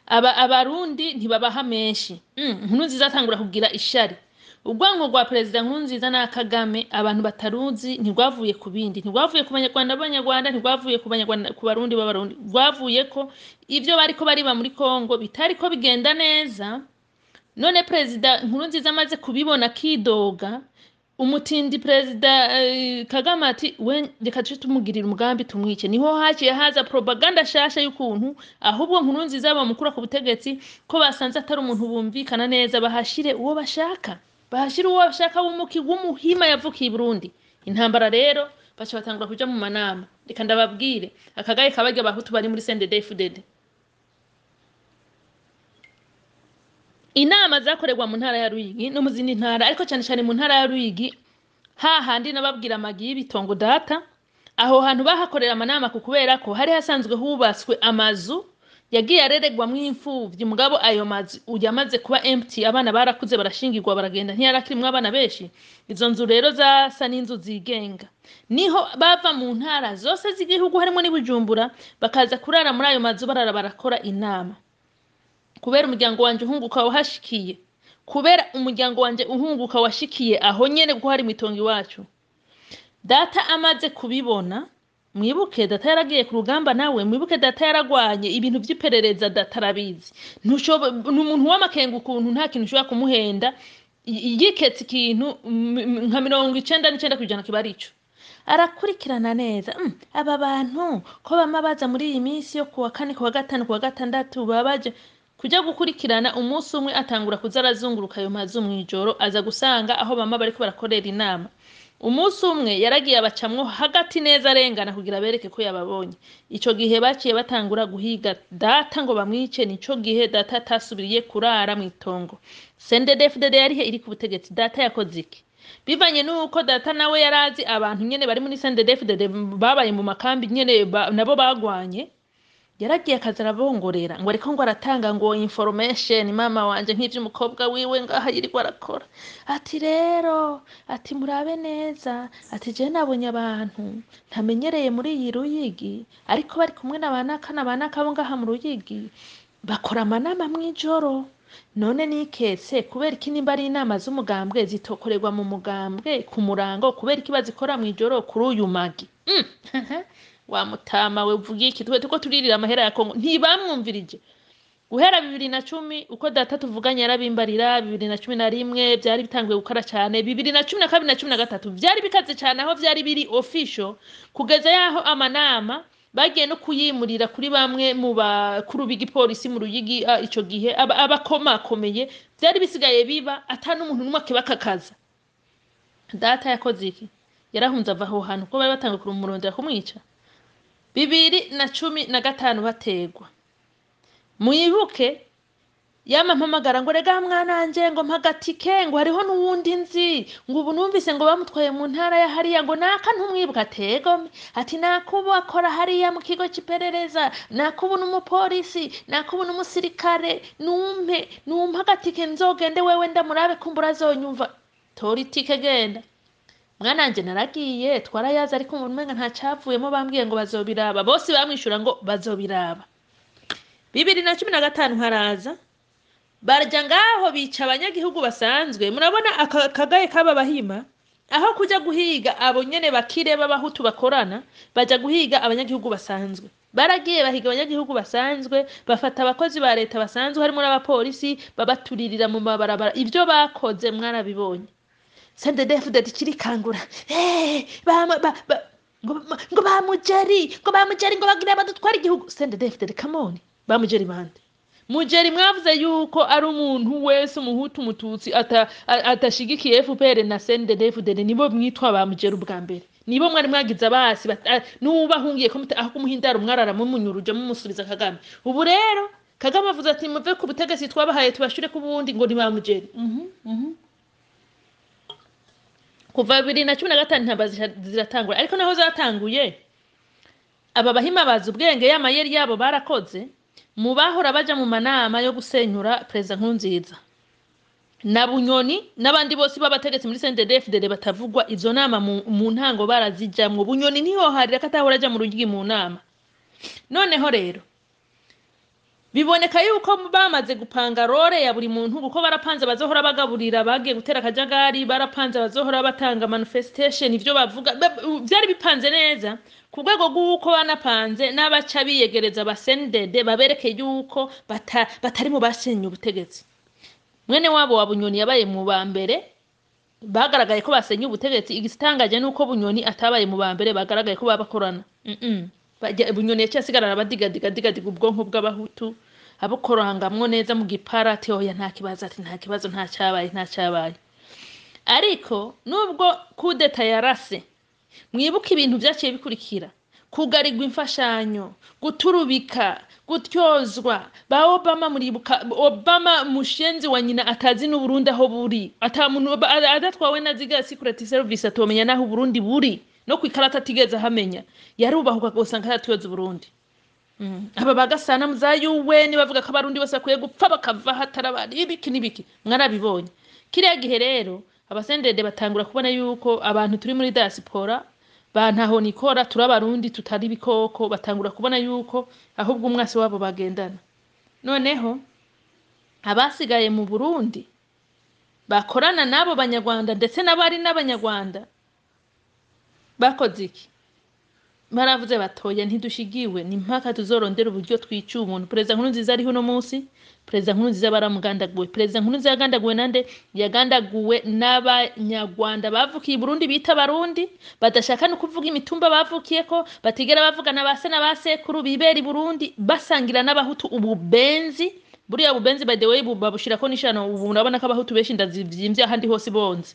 Abarundi ntibabaha menshi. Nkurunziza atangura kugira ishari. Ubwango rwa Perezida Nkurunziza na Kagame abantu bataruzi ntigwavuye ku bindi, ntigwavuye ku banyarwanda ntigwavuye ku banyarwanda ku barundi b'abarundi, gwavuye ko ivyo bariko bariba muri Kongo bitariko bigenda neza. None Perezida Nkurunziza amaze kubibona kidoga, umutindi Perezida Kagame ati we reka tumugirira umugambi tumwice. Niho haciye haza propaganda shasha y'ukuntu ahubwo Nkurunziza bamukura ku butegetsi ko basanze atari umuntu bumvikana neza, bahashire uwo bashaka w'umuhima yavukiye Burundi. Intambara rero baca batangura kuja mu manama. Reka ndababwire akagaye kabarya abahutu bari muri Cndd Fdd. Inama zakorerwa mu ntara ya Ruyigi no mu zindi ntara, ariko cyane mu ntara ya Ruyigi hahandi nababwira amagi y'ibitongo data. Aho hantu bahakorera amanama kubera ko hari hasanzwe hubatswe amazu yagiye areregwa mw'imfuvyi, mugabo ayo mazi uyamaze kuba empty, abana barakuze barashingirwa baragenda ntiyarakirimwe abana benshi. Izo nzu rero zasa n'inzu zigenga, niho bava mu ntara zose z'igihugu harimo ni Bujumbura bakaza kurara muri ayo mazu barara barakora inama. Kubera umuryango wanje uhunguka washikiye aho nyene kuko hari mitongo iwacu. Data amaze kubibona, mwibuke data yaragiye ku rugamba nawe, mwibuke data yaragwanye ibintu by'iperereza, data arabizi. N'umuntu w'amakenga ukuntu nta kintu ushobora kumuhenda yiketse ikintu nka 99% kibarico. Arakurikirana neza aba bantu ko bama baza muri iyi minsi yo kuwa 4 kuwa 5 kuwa 6 babaje kuja gukurikirana. Umunsi umwe atangura kuzarazunguruka ayo mazu mwijoro, aza gusanga aho bama bariko barakorera inama. Umunsi umwe yaragiye abacamwo hagati neza arengana kugira bereke ko yababonye. Ico gihe baciye batangura guhiga data ngo bamwice. Nico gihe data atasubiriye kurara mwitongo. Cndd Fdd yarihe iri ku butegetsi. Data yakoze iki? bivanye nuko data nawe yarazi abantu nyene bari muri Cndd Fdd babaye mu makambi nyene nabo bagwanye yaragiye akaza arabongorera ngo ariko ngo aratanga ngo information mama wanje nk'ivyo umukobwa wiwe ngaha yiriko arakora ati rero ati murabe neza ati je nabonye abantu ntamenyereye muri iyi Ruyigi ariko bari kumwe n'abanaka bo ngaha mu Ruyigi bakora amanama mwijoro none niketse kubera iki nimba ari inama z'umugambwe zitokorerwa mu mugambwe ku murango kubera iki bazikora mwijoro kuri uyu magi wa mutama we uvuga iki tuko turirira amahera ya Kongo ntibamwumvirije guhera 2010 uko data tuvuganye yarabimbarira 2011 byari bitanguye gukora cyane 2012 na 2013 byari bikaze cyane aho byari biri official kugeza yaho amanama bagiye no kuyimurira kuri bamwe mu bakuru b'igipolisi mu Ruyigi ico gihe abakomakomeye byari bisigaye biba atanu umuntu numwe akibakakaza data yakoze iki yarahunza ava aho hantu ko bari batanga kuri umurondera kumwica 2015 bategwa muyibuke yamampamagara ngo rega mwananje ngo mpagatike ngo hariho nuwundi nzi ngo ubu numvise ngo bamutwaye mu ntara ya hariya ngo naka ntumwibuka tego ati nakubu akora hariya mu kigo ciperereza nakubu n'umupolisi nakubu n'umusirikare numpe agatike nzogende wewe ndamurabe kumbura zonyumva tori tike genda mwananje naragiye twarayaza ariko umuntu menga nta cyavuyemo bambwiye ngo bazobiraba bose bamwishura ngo bazobiraba 2015 haraza barja ngaho bica abanyagihugu basanzwe murabona akagaye kaba bahima aho kuja guhiga abo nyene bakire b'abahutu bakorana baja guhiga abanyagihugu basanzwe baragiye bahiga abanyagihugu basanzwe bafata abakozi ba leta basanzwe harimo n'abapolisi babaturirira mu mabarabara ivyo bakoze mwarabibonye Cndd Fdd kirikangura ngo bamujeri ngo bagira badutwara igihugu Cndd Fdd come on bamujeri bande mujeri mwavuze yuko ari umuntu wese umuhutu umututsi atashigikiye FPR na Cndd Fdd nibo mwitwa bamujeri ubwa mbere nibo mwari mwagize abasi nubahungiye ko aho kumuhindara umwarara mu munyuruje mu musubiza Kagame ubu rero Kagame avuze ati muve ku butegetsi twabahaye tubashure ku bundi ngo ni bamujeri kuva 2015 ntabazi ziratangura ariko naho zatanguye aba bahima bazi ubwenge y'amayeri yabo barakoze mu bahora baja mu manama yo gusenyura president Nkurunziza na Bunyoni n'abandi bose babategetse muri Cndd Fdd batavugwa izo nama mu ntango barazijamwe Bunyoni niho harira katahora aja mu Ruyigi mu nama noneho rero biboneka yuko bamaze gupanga role ya buri muntu uko barapanze bazohora bagaburira bagiye gutera kajagari barapanze bazohora batanga manifestation ivyo bavuga byari bipanze neza ku rwego rw'uko banapanze n'abaca biyegereza ba Cndd babereke yuko batari mu basenye ubutegetsi mwene wabo wa Bunyoni yabaye mu bambere bagaragaye ko basenye ubutegetsi igitangaje nuko Bunyoni atabaye mu bambere bagaragaye ko babakorana Bunyoni yacyasigarana abadiga ubwonko bw'abahutu abukorangamwo neza mu giparate oya nta kibazo ati nta kibazo nta cyabaye ariko nubwo kudeta yarase mwibuka ibintu byaciye bikurikira kugarirwa imfashanyo guturubika gutyozwa ba Obama muribuka Obama mushenzi wa nyina atazi n'u Burundi aho buri atamuntu adatwawe na ziga secret service atomenya naho Burundi buri no kwikarata tigeze hamenya yarubahuka gusanga yatyoza Burundi aba bagasana muzayuwe ni bavuga ko abarundi bose akwiye gupfa bakava hatarabari ibiki nibiki mwarabibonye kiriya gihe rero abasendede batangura kubona yuko abantu turi muri diaspora bantaho nikora turabarundi tutari bikoko batangura kubona yuko ahubwo umwasi wabo bagendana noneho abasigaye mu Burundi bakorana nabo banyarwanda ndetse n'abari n'abanyarwanda bakoze iki baravuze batoya ntidushigiwe ni mpaka tuzorondera uburyo twica umuntu president Nkurunziza ariho no munsi president Nkurunziza baramugandaguwe president Nkurunziza yagandaguwe nande yagandaguwe n'abanyarwanda bavukiye Burundi bita barundi badashaka no kuvuga imitumba bavukiyeko batigera bavugana base na basekuru bibera Burundi basangira n'abahutu ububenzi buriya bubenzi by the way babushirako nishano ubu urabona ko abahutu beshi ndazivyimbye ahandi hose bonze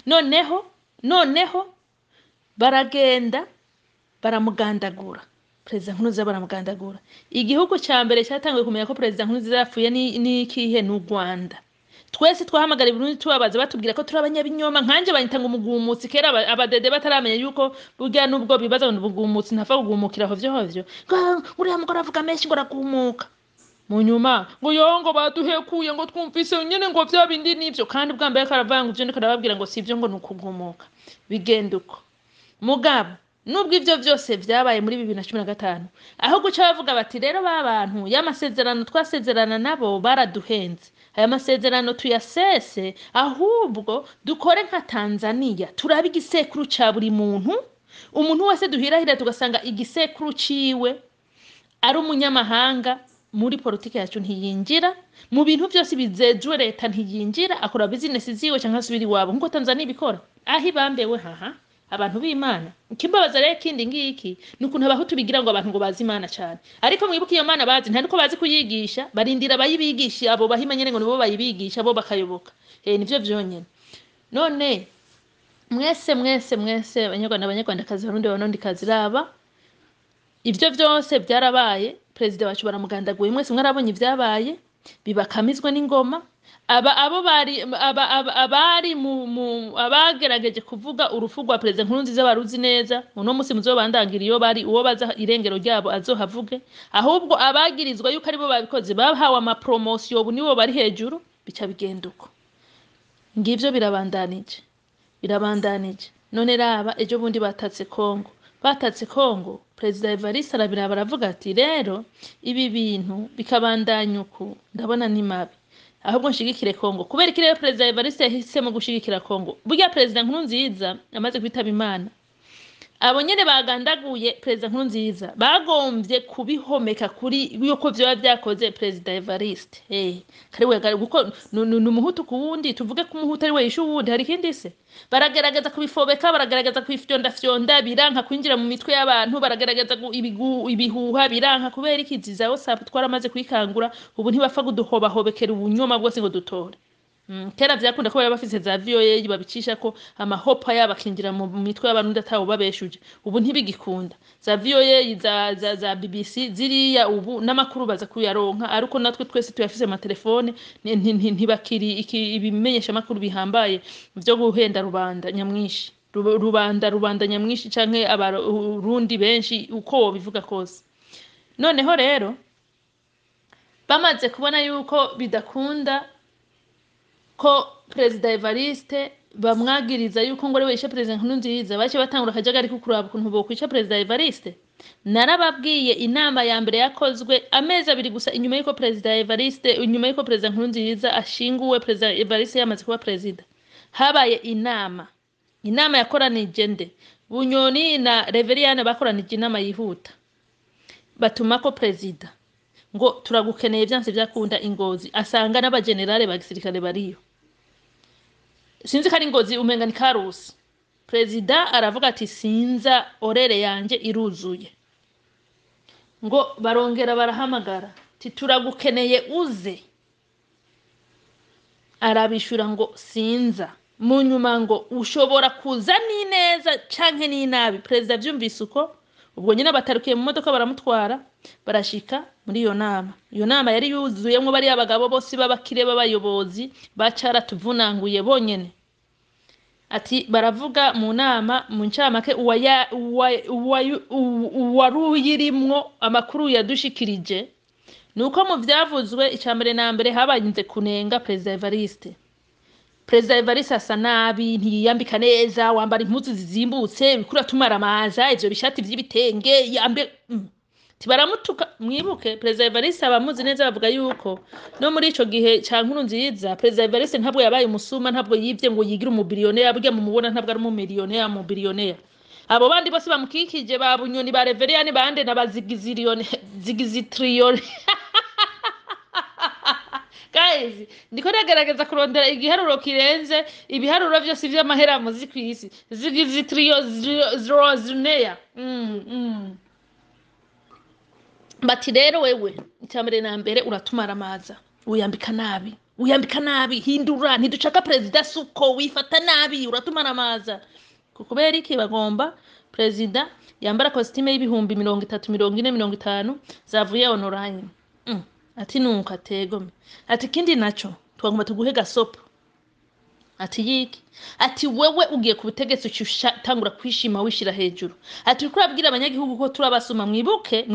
noneho baragenda baramugandagura president Nkurunziza baramugandagura igihugu cya mbere cyatangiye kumenya ko president Nkurunziza yapfuye ni kihe n'u Rwanda twese twahamagara Burundi tubabaza batubwira ko turi abanyabinyoma nkanje banyita ngo umugumutsi kera abadede bataramenya yuko burya nubwo bibaza ngo ubugumutsi ntafa kugumukira hovyo uriya mugore avuga menshi ngo aragumuka mu nyuma ngo yongo baduhekuye ngo twumvise nyene ngo vya bindi nivyo kandi bwa mbere karavanga ivyo ndiko ndababwira ngo sivyo ngo nukugumuka bigenda uko mugabo nubwo ivyo vyose vyabaye muri 2015 aho guca bavuga bati rero babantu y'amasezerano twasezerana nabo baraduhenze aya masezerano tuyasese ahubwo dukore nka Tanzania turabe igisekuru ca buri muntu umuntu wese duhirahira tugasanga igisekuru ciwe ari umunyamahanga muri politike yacu ntiyinjira mu bintu byose bizejwe leta ntiyinjira akora business ziwe cyangwa subiri wabo nkuko Tanzania ibikora ahi bambewe haha abantu b'Imana kimbabaza rero kindi ngiki nukuntu abahutu bigira ngo abantu ngo bazi Imana cyane ariko mwibuka iyo Mana bazi nta niko bazi kuyigisha barindira bayibigisha abo bahimanye ngo nibo bayibigisha bo bakayoboka nivyo vyonyene none mwese abanyarwandakazi barundi banondi kazi raba ivyo vyose byarabaye president wacu baramugandaguye mwese mwarabonye ibyabaye bibakamizwe n'ingoma abo bari abagerageje kuvuga urufu rwa president Nkurunziza baruzi neza uno musi muzobandangira iyo bari uwo baza irengero ryabo azohavuge ahubwo abagirizwa yuko aribo babikoze bahawe ama promotion ubu nibo bari hejuru bica bigenduko ngivyo birabandanije none raba ejo bundi batatse Kongo President Evariste arabira baravuga ati rero ibi bintu bikabandanya uko ndabona ni mabi ahubwo nshigikire Kongo kubera iki rero President Evariste yahisemo gushigikira Kongo burya President Nkurunziza amaze kwitaba Imana abo nyene bagandaguye President Nkurunziza bagombye kubihomeka kuri yuko vyo byakoze President Evariste kariwe guko numuhutu kuwundi tuvuge ko umuhutu ari we yishu wundi hari kindi se baragerageza kubifobeka baragerageza kwifyonda biranka kwinjira mu mitwe y'abantu baragerageza ibihuha biranka kubera ikiziza WhatsApp twaramaze kwikangura ubu ntibafa kuduhobahobekera ubunyoma bwose ngo dutore kera vyakunda ko bafise za VOA babicisha ko amahopa yabakinjira mu mitwe y'abantu ndataho babeshuje ubu ntibigikunda za VOA za BBC ziriya ubu namakuru baza kuyaronka ariko natwe twese tuyafise ama telefone ntibakiri ibimenyesha makuru bihambaye byo guhenda rubanda nyamwishi rubanda nyamwishi canke abarundi benshi uko bivuga kose noneho rero bamaze kubona yuko bidakunda ko President Evariste bamwagiriza yuko ngo ari wishe President Nkurunziza bace batangura kajagari kukuraba ukuntu bo kwica President Evariste narababwiye inama ya mbere yakozwe amezi abiri gusa inyuma yuko President Evariste inyuma yuko President Nkurunziza ashinguwe President Evariste yamaze kuba president habaye inama yakoranije nde Bunyoni na Reveriyane bakoranije inama yihuta batuma ko president ngo turagukeneye byanse byakunda Ingozi asanga n'abagenerale ba gisirikare bariyo sinzi kari Ingozi umenga ni Karusi president aravuga ati sinza orere yanje iruzuye ngo barongera barahamagara ati turagukeneye uze arabishura ngo sinza mu nyuma ngo ushobora kuza ni neza canke ni nabi president byumvise uko ubwo nyine batarukiye mu modoka baramutwara barashika muri iyo nama yari yuzuyemwo bari abagabo bose babakire babayobozi bacara tuvunanguye bonyene ati baravuga mu nama mu ncamake uwaruyirimwo amakuru yadushikirije nuko mu vyavuzwe icambere na mbere habayinze kunenga President Evariste asa nabi ntiyambika neza wambara impuzu zizimbutse bikura tumaramaza ivyo bishati vy'ibitenge yambe tibaramutuka mwibuke President Evariste abamuzi neza bavuga yuko no muri ico gihe ca Nkurunziza President Evariste ntabwo yabaye umusuma ntabwo yivye ngo yigira umubillionaire burya mumubona ntabwo ari umumillionaire mu billionaire abo bandi bose bamukikije ba Bunyoni ba Reveriyane bande zigizitriyone guys ndiko nagerageza kurondera igiharuro kirenze ibiharuro byose vy'amahera muzi kwisi zigizitriyone bati rero wewe icyambere na mbere uratumara amaza uyambika nabi hindura ntiducaka president suko wifata nabi uratumara amaza kukubera iki bagomba president yambara costume y'ibihumbi 30-40-50 zavuye online ati nuko ategome ati kindi naco twagomba tuguhe gasopo. Ati yiki, ati wewe ugiye ku butegetsi ucyatangura kwishima wishira hejuru. Ati uriko urabwira abanyagihugu ko turabasoma, mwibuke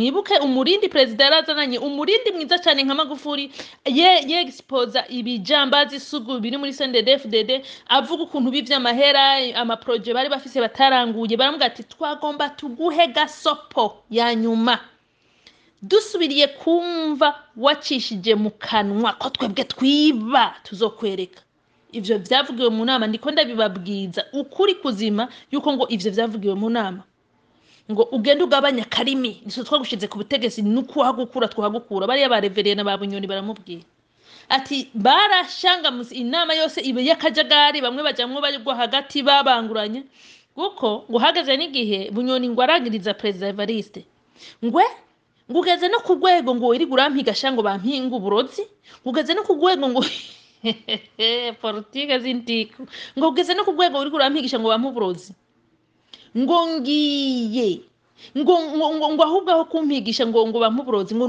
umurindi president yarazananye, umurindi mwiza cyane nka Magufuli ye exposa ibijambazi sugu biri muri Cndd Fdd, avuga ukuntu bivya amahera ama projet bari bafise bataranguye, baramuga ati twagomba tuguhe gasopo ya nyuma. Dusubiriye kumva wacishije mu kanwa ko twebwe twiba tuzokwereka. Ivyo vyavugiwe mu nama, ndiko ndabibabwiza ukuri kuzima yuko ngo ivyo vyavugiwe mu nama. Ngo ugenda ugabanya karimi, niso twagushize ku butegetsi nuko twahagukura. Bari yabarevereye na babunyoni baramubwira. Ati barashanga musi inama yose ibe yakajagari, bamwe bajamwe bagwa hagati babanguranye. Kuko ngo hagaze n'igihe bunyoni ngo arangiriza President Evariste. Ngugeze no ku rwego ngo iri gurampiga shango bampinga uburozi. Ngugeze no ku rwego ngo politike z'intiku. Ngo ugeze no ku rwego uri kurampigisha ngo bamuburozi. Ngo ngiye. Ngo ahubwo aho kumpigisha ngo bamuburozi ngo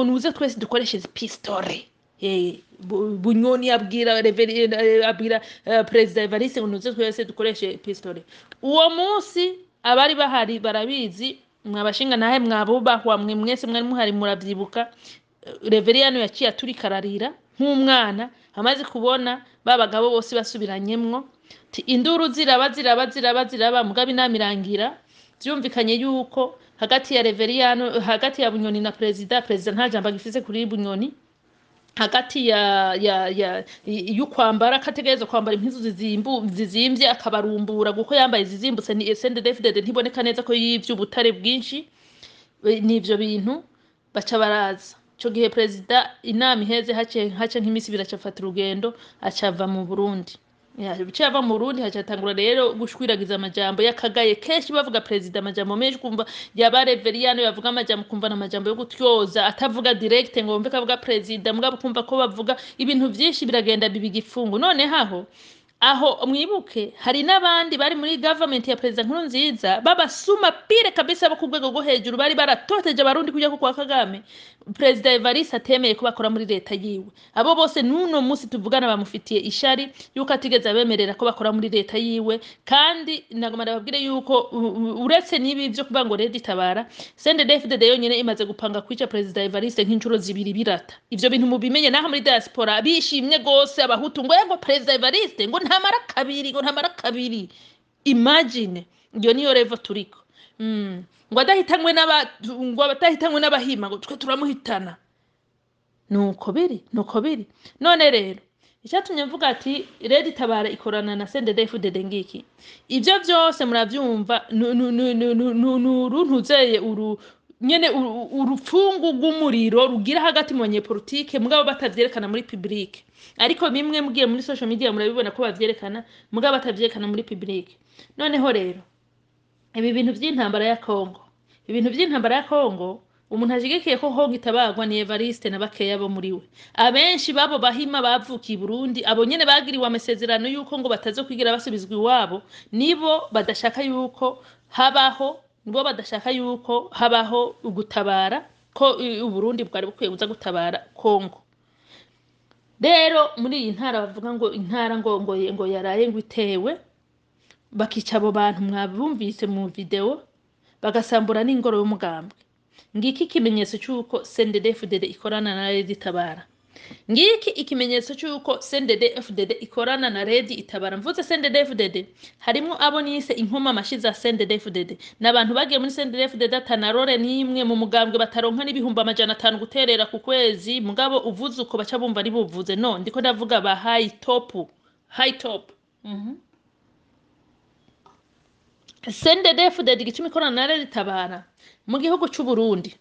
nuze twese dukoreshe pistole. Bunyoni abwira President Evariste ngo nuze twese dukoreshe pistole. Uwo munsi abari bahari barabizi, mwabashinga nahe mwabubahwa mwe mwese mwari muhari murabyibuka. Reveriyano yaciye aturikararira nk'umwana, amaze kubona babagabo bose basubiranyemwo induru ziraba mugabe namirangira. Byumvikanye yuko hagati ya Reveriyano, hagati ya Bunyoni na president nta jambo gifise kuri Bunyoni, hagati ya yukwambara kategereza kwambara impuzu zizimvye akabarumbura guko yambaye zizimbutse. Ni Cndd Fdd ntiboneka neza ko y'ivy'ubutare bwinshi. Nivyo bintu baca baraza. Cyo gihe president inama iheze hace nk'imisi biracafata urugendo acava mu Burundi. Bicava mu Burundi hacatangura rero gushwiragiza amajambo yakagaye kenshi bavuga president amajambo menshi, kumva yaba Reveriyano yavuga amajambo kumva na amajambo yo gutyoza atavuga direct ngo wumve kavuga president, mugabo kumva ko bavuga ibintu byinshi biragenda bibigifungu. None aho mwibuke hari nabandi bari muri government ya president Nkurunziza babasuma pire kabisa bo ku rwego rwo hejuru, bari baratoteje abarundi kujya kwa Kagame. President Evariste atemeye ko bakora muri leta yiwe. Abo bose nuno musi tuvugana bamufitiye ishari yuko atigeze abemerera ko bakora muri leta yiwe. Kandi nagomara babwire yuko uretse nibi byo kuba ngo Red Itabara, Cndd Fdd yonyene imaze gupanga kwica President Evariste nk'inshuro zibiri birata. Ivyo bintu mubimenye naho muri diaspora bishimye gose abahutu ngo President Evariste ngo ntamara kabiri. Imagine iyo niyo level turiko. Ngo adahitanywe n'abahima ngo twe turamuhitana. Nuko biri. None rero icyatumye mvuga ati Red Itabara ikorana na Cndd Fdd ngiki, ivyo byose muravyumva nuruntuzeye nyene urupfungu rw'umuriro rugira hagati mu banyepolitike mugabo batavyerekana muri public. Ariko bimwe mugiye muri social media murabibona ko bavyerekana mugabo batavyerekana muri public. Noneho rero ibi bintu by'intambara ya Kongo, umuntu ajigikiye ko honga itabagwa ni Evariste na bakeya bo muri we. Abenshi babo bahima bavukiye Burundi, abo nyene bagiriwe amasezerano yuko ngo batazo kwigira basubizwa iwabo, nibo badashaka yuko habaho ugutabara ko Burundi bwari bukwiye kuza gutabara Kongo. Rero muri iyi ntara bavuga ngo intara ngo yaraye ngo itewe, bakica abo bantu mwabumvise mu video, bagasambura n'ingoro y'umugambwe. Ngiki ikimenyetso cyuko Cndd Fdd ikorana na Red Itabara. Ngiki ikimenyetso cyuko Cndd Fdd ikorana na Red Itabara. Mvuze Cndd Fdd harimo abo nise inkoma amashiza Cndd Fdd n'abantu bagiye muri Cndd Fdd atanarore n'imwe mu mugambwe bataronka n'ibihumbi 500 guterera ku kwezi, mugabo uvuze uko baca bumva ari buvuze. No, ndiko ndavuga ba high top. Cndd Fdd gicumi ikorana na Red Itabara mu gihugu cy'u Burundi.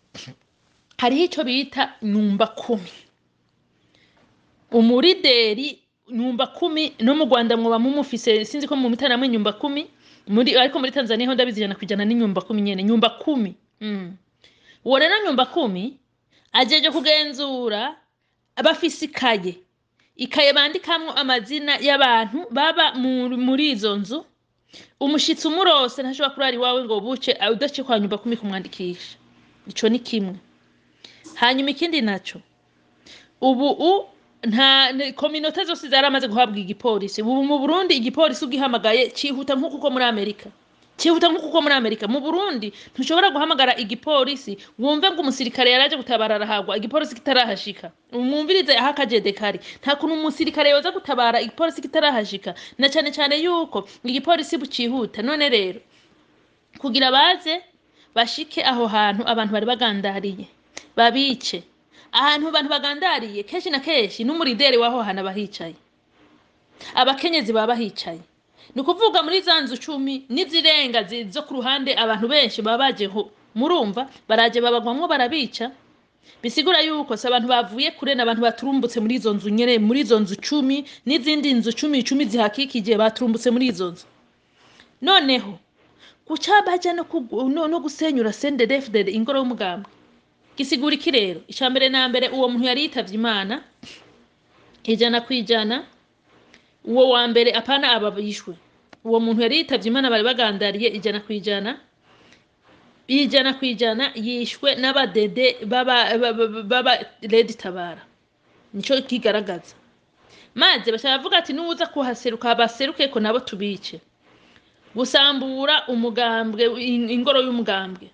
Hari icyo bita nyumba 10. Umurideri nyumba 10 no mu Rwanda mwoba mumufise, sinzi ko mu mitaramwe nyumba 10 ariko muri Tanzania ho ndabizijana kujana ni nyumba 10 nyene nyumba 10. Uwo rero nyumba 10 ajeje kugenzura abafise ikaye bandikamwo amazina y'abantu baba muri izo nzu. Umushitsi umurose ntashobora kurari wawe ngo buce udace kwa nyumba 10 kumwandikisha. Ico ni kimwe. Hanyuma ikindi naco ubu communauté zose zaramaze guhabwa igipolisi. Ubu mu Burundi igipolisi ugihamagaye cihuta nkuko muri Amerika. Cihuta nkuko muri Amerika. Mu Burundi ntushobora guhamagara igipolisi wumve ngo umusirikare yaraje gutabara arahagwa igipolisi kitarahashika. Umumvirize ahakajede kari. Nta kuntu umusirikare yoza gutabara igipolisi kitarahashika. Na cyane cyane yuko igipolisi bucihuta. None rero kugira baze bashike aho hantu abantu bari bagandariye babice ahantu abantu bagandariye kenshi na kenshi n'umurideri waho hana bahicaye abakenyezi baba hicaye nukuvuga muri zanzu 10 nizirenga zo ku ruhande abantu benshi babajeho murumva baraje babagwamwo barabica bisigura yuko se abantu bavuye kure n'abantu baturumbutse muri izo nzu nyene muri izo nzu 10 n'izindi nzu 10 zihakikije baturumbutse muri izo nzu noneho kucabaja no gusenyura Cndd Fdd ingoro y'umugambwe gisigura iki rero icambere na mbere uwo muntu yari yitavye Imana ijana kwijana uwo wa mbere apana ababishwe uwo muntu yari yitavye Imana bari bagandariye ijana kwijana yishwe n'abadede baba Red Itabara nico kigaragaza maze bashavuga ati nuza kuhaseruka baseruke ko nabo tubice gusambura umugambwe ingoro y'umugambwe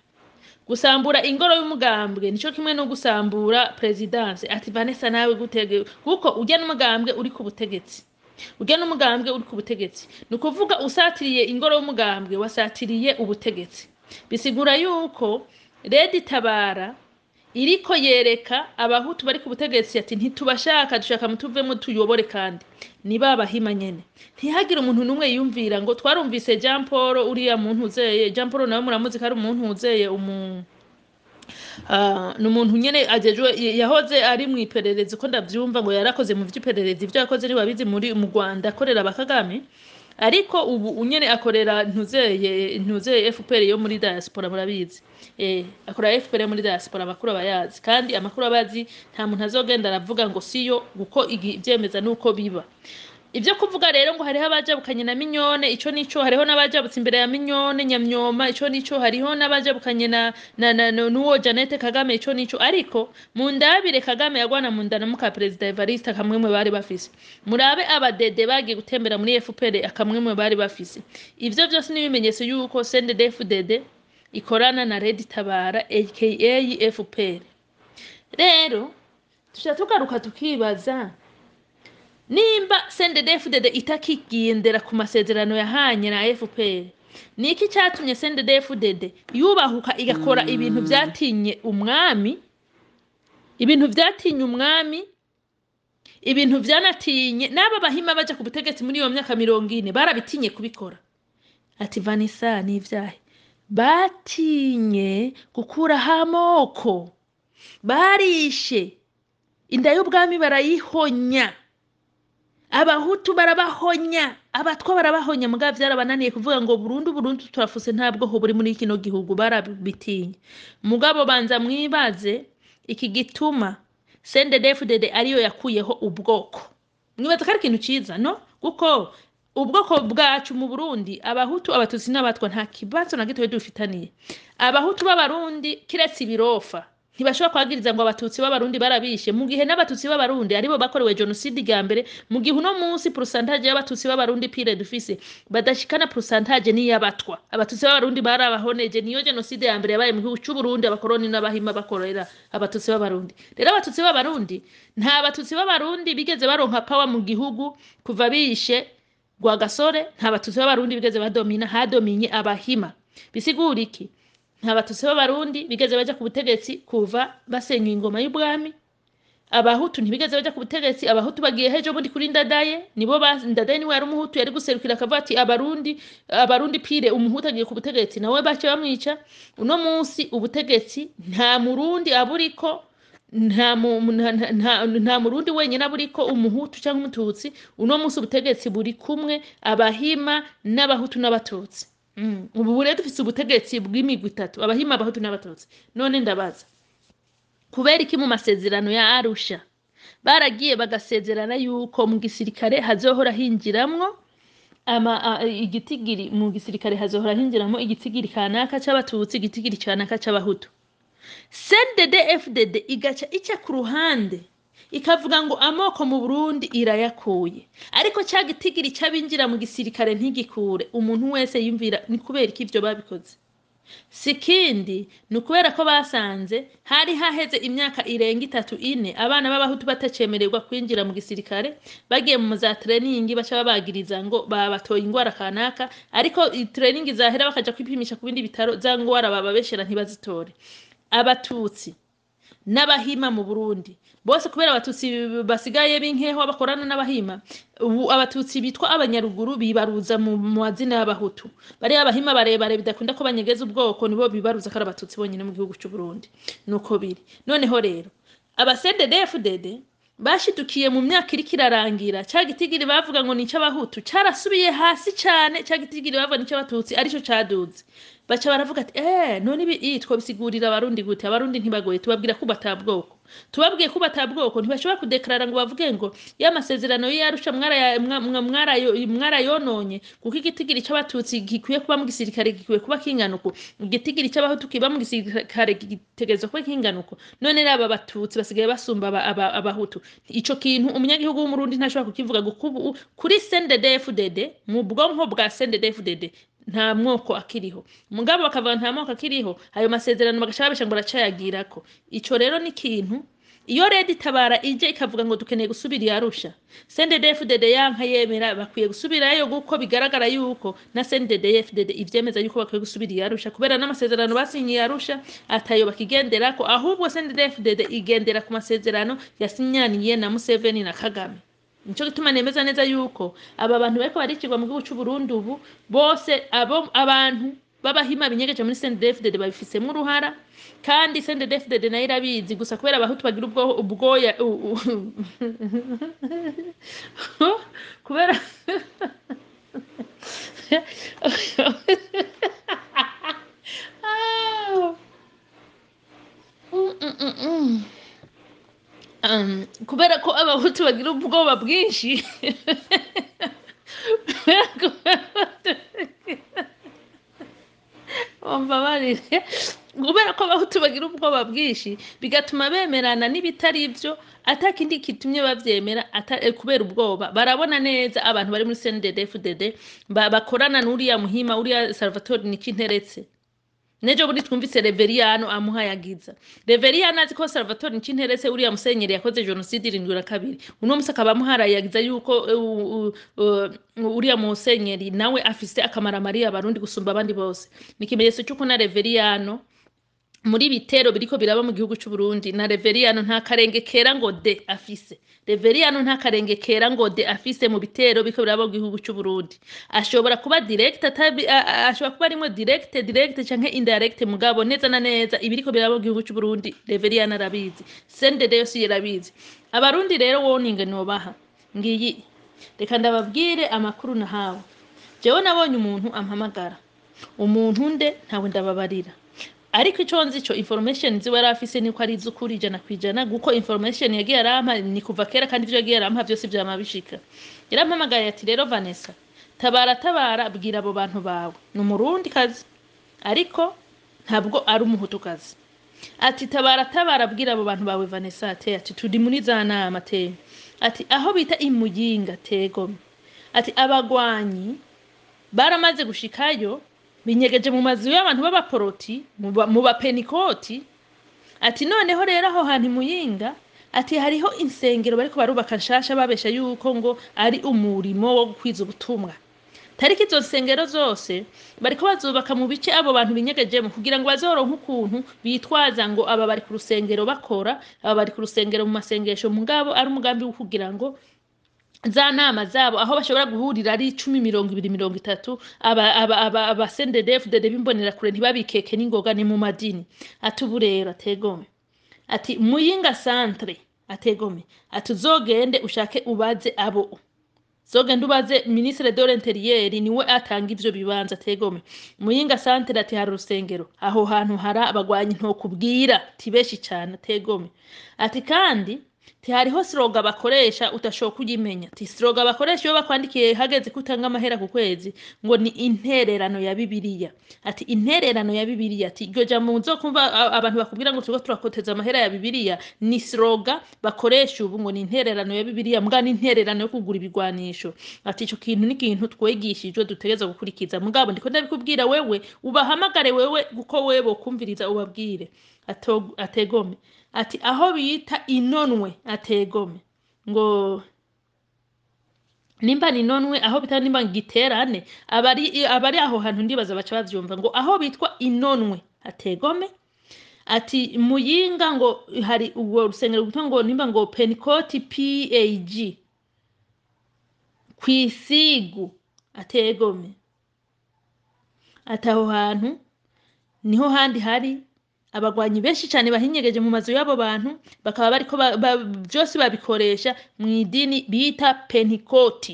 gusambura ingoro y'umugambwe nico kimwe no gusambura presidence ati Vanessa nawe gutege kuko ujya n'umugambwe uri ku butegetsi nukuvuga usatiriye ingoro y'umugambwe wasatiriye ubutegetsi bisigura yuko Red Itabara iriko yereka abahutu bari ku butegetsi ati ntitubashaka dushaka mutuvemo tuyobore kandi niba abahima nyene ntihagira umuntu numwe yumvira ngo twarumvise Jean Paul uriya muntu uzeye Jean Paul nawe muramuzi kari umuntu uzeye n'umuntu nyene ajejwe yahoze ari mu iperereza ko ndavyumva ngo yarakoze mu vy'iperereza ivyo yakoze ari babizi mu Rwanda akorera bakagame ariko ubu unyene akorera ntuzeye FPR yo muri diaspora murabizi akora FPR muri diaspora makuru abayazi kandi amakuru abazi nta muntu azogenda aravuga ngo siyo guko ivyemeza nuko biba ivyo kuvuga rero ngo hariho abajabukanye na Minyone ico nico hariho n'abajabutse imbere ya Minyone Nyamyoma ico nico hariho n'abajabukanye na nuwo Janete Kagame ico nico ariko mu ndabire Kagame yagwana mu ndana muka president Evariste akamwemwe bari bafise murabe abadede bagiye gutembera muri FPR akamwemwe bari bafise ivyo byose nibimenyese yuko Cndd Fdd Ikorana na Red Itabara aka FPR rero tushatugaruka tukibaza nimba Cndd Fdd itakigendera ku masezerano yahanye na FPR niki cyatumye Cndd Fdd yubahuka igakora ibintu byatinye umwami ibintu byanatinye naba bahima baje ku butegetsi muri iyo myaka 40 barabitinye kubikora ati Vanessa n'ivyahe batinye gukura hamoko barishe inda y'ubwami barayihonya abahutu barabahonya abatwa barabahonya mugabo byarabananiye kuvuga ngo burundu turafuse ntabwo ho buri muri kino gihugu barabitinye mugabo banza mwibaze iki gituma Cndd Fdd ariyo yakuyeho ubwoko mwibaza kari kintu ciza no kuko ubwoko bwacu mu Burundi abahutu abatutsi n'abatwa nta kibazo na gito dufitaniye abahutu b'abarundi kiretse ibirofa ntibashobora kwagiriza ngo abatutsi b'abarundi barabishe mu gihe n'abatutsi b'abarundi aribo bakorewe genocide gambere mu gihe uno munsi pourcentage y'abatutsi b'abarundi pire dufise badashikana pourcentage ni y'abatwa abatutsi b'abarundi barabahoneje niyo genocide ya mbere yabaye mu gihugu cy'u Burundi abakoroni n'abahima bakorera abatutsi b'abarundi rero abatutsi b'abarundi nta batutsi b'abarundi bigeze baronka power mu gihugu kuva bishe gwa gasore nta batutsi b'abarundi bigeze badomina hadominye abahima bisigura iki nta batutsi b'abarundi bigeze baje ku butegetsi kuva basenywa ingoma y'ubwami abahutu ntibigeze baje ku butegetsi abahutu bagiye hejo bundi kuri Ndadaye nibo Ndadaye ni wari umuhutu yari guserukira akavati abarundi pire umuhutu agiye ku butegetsi nawe bace bamwica uno munsi ubutegetsi nta murundi aburiko nta murundi wenyine aburiko umuhutu cyangwa umututsi uno munsi ubutegetsi buri kumwe abahima n'abahutu n'abatutsi ubu rero dufite ubutegetsi bw'imigwi 3 abahima abahutu n'abatutsi none ndabaza kubera iki mu masezerano ya Arusha baragiye bagasezerana yuko mu gisirikare hazohora hinjiramwo igitigiri mu gisirikare hazohora hinjiramo igitigiri kanaka c'abatutsi igitigiri kanaka c'abahutu Cndd Fdd igaca ica ku ruhande ikavuga ngo amoko mu Burundi irayakuye ariko cya gitigiri cy'abinjira mu gisirikare ntigikure umuntu wese yumvira ni kubera iki ivyo babikoze sikindi nukubera ko basanze hari haheze imyaka irenga 3-4 abana b'abahutu batacemererwa kwinjira mu gisirikare bagiye mu za training baca babagiriza ngo babatoye ingwara kanaka ariko training zahera bakaja kwipimisha ku bindi bitaro za ngwara bababeshera ntibazitore abatutsi n'abahima mu Burundi bose kubera abatutsi basigaye binkeho bakorana n'abahima abatutsi bitwa abanyaruguru bibaruza mu mazina y'abahutu bari abahima barebare bidakunda ko banyegeza ubwoko nibo bibaruza kara abatutsi bonyine mu gihugu cy'u Burundi nuko biri noneho rero aba Cndd Fdd bashidukiye mu myaka iri kirarangira cya gitigiri bavuga ngo ni cy'abahutu carasubiye hasi cyane cya gitigiri bavuga ni cy'abatutsi arico caduze baca baravuga ati none ibi twabisigurira abarundi gute abarundi ntibagoye tubabwira ko batabwoko tubabwiye ko batabwoko ntibashobora kudeklarara ngo bavuge ngo ya masezerano y'Arusha mwara yononye kuko igitigiri cy'abatutsi gikwiye kuba mu gisirikare gikwiye kuba kinganuko igitigiri cy'abahutu kiba mu gisirikare gitegerezwa kuba kinganuko none raba abatutsi basigaye basumba abahutu ico kintu umunyagihugu w'umurundi ntashobora kukivuga kuri Cndd Fdd mu bwonko bwa Cndd Fdd nta mwoko akiriho mugabo bakavuga nta mwoko akiriho ayo masezerano bagashabisha ngo racayagirako ico rero ni kintu iyo Red Itabara ije ikavuga ngo dukeneye gusubira Arusha Cndd Fdd yanka yemera bakwiye gusubirayo guko bigaragara yuko na Cndd Fdd ivyemeza yuko bakwiye gusubira Arusha kubera n'amasezerano basinyiye Arusha atayo bakigenderako ahubwo Cndd Fdd igendera ku masezerano yasinyaniye na Museveni na Kagame nico gituma nemeza neza yuko aba bantu bariko barikirwa mu gihugu cy'u Burundi ubu bose abantu babahima binyegeje muri Cndd Fdd babifisemwo uruhara kandi Cndd Fdd nayo irabizi gusa kubera abahutu bagira ubwoya kubera kubera ko abahutu bagira ubwoba bwinshi kubera ko abahutu bagira ubwoba bwinshi bigatuma bemerana n'ibitari ivyo atakindi kitumye bavyemera kubera ubwoba barabona neza abantu bari muri Cndd Fdd bakorana n'uriya muhima uriya Salvatore Nicinteretse nejo buri twumvise Reveriano amuhayagiza Reveriano azi ko Salvatore Nicinteretse uriya musenyeri yakoze genocide 72 uno musaka bamuharayagiza yuko uriya musenyeri nawe afise akamara Maria abarundi gusumba abandi bose nikimenyetso cyuko na Reveriano muri bitero biriko biraba mu gihugu cy'u Burundi na Reveriano nta karenge kera ngo de afise Reveriano nta karenge kera ngo de afise mu bitero biko biraba mu gihugu cy'u Burundi ashobora kuba direct ashobora kuba arimo direct canke indirect mugabo neza na neza ibiriko biraba mu gihugu cy'u Burundi Reveriano arabizi Cndd yose yarabizi abarundi rero warning nobaha ngiyi reka ndababwire amakuru nahawe jewe nabonye umuntu ampamagara umuntu nde ntawe ndababarira ariko ico nzi cyo information ziwe arafise niko ari zukuri 100% guko information yagiye arampa ni kuva kera kandi ivyo yagiye arampa byose byamabishika yarampamagaye ati rero Vanessa tabara abwira abo bantu bawe n'umurundi kazi ariko ntabwo ari umuhutu kazi ati tabara abwira abo bantu bawe Vanessa ati turi muri za nama ati aho bita imuyinga tego ati abagwanyi baramaze gushikayo binyegeje mu mazu y'abantu b'abaporoti mu bapenikoti ati noneho rero aho hantu muyinga ati hariho insengero bariko barubaka nshasha babesha yuko ngo ari umurimo wo kwiza ubutumwa tariki izo nsengero zose bariko bazubaka mu bice abo bantu binyegeje mu kugira ngo bazoronke ukuntu bitwaza ngo aba bari ku rusengero bakora aba bari ku rusengero mu masengesho mugabo ari umugambi wo kugira ngo za nama zabo aho bashobora guhurira ari 10-20-30 aba Cndd Fdd bimbonera kure ntibabikeke n'ingoga ni mu madini atuburera ategome ati muyinga centre ategome atuzogende ushake ubaze abo zogende ubaze ministre de l'intérieur niwe atanga ivyo bibanza ategome muyinga centre ati hari urusengero aho hantu hara abagwanyi ntokubwira tibeshi cyane ategome ati kandi hariho slogan bakoresha utashoka kuyimenya slogan bakoresha iyo bakwandikiye hageze kutanga amahera ku kwezi ngo ni intererano ya Bibiliya intererano ya Bibiliya iryo jambo muzokumva abantu bakubwira ngo turiko turakoteza amahera ya Bibiliya ni slogan bakoresha ubu ngo ni intererano ya Bibiliya mbwa ni intererano yo kugura ibigwanisho ico kintu ni kintu twegishijwe dutegeza gukurikiza mugabo ndiko ndabikubwira wewe ubahamagare wewe guko wewe kumviriza ubabwire ategome aho bita inonwe ategome ngo nimba ninonwe aho bita nimba giterane abari aho hantu ndibaza baca bavyumva ngo aho bitwa inonwe ategome muyinga ngo hari uwo rusengero gutwa ngo nimba ngo Pentecost PAG kwisigu ategome aho hantu niho handi hari abagwanyi benshi cyane bahinyegeje mu mazu y'abo bantu bakaba bariko byose babikoresha mu idini bita Pentecost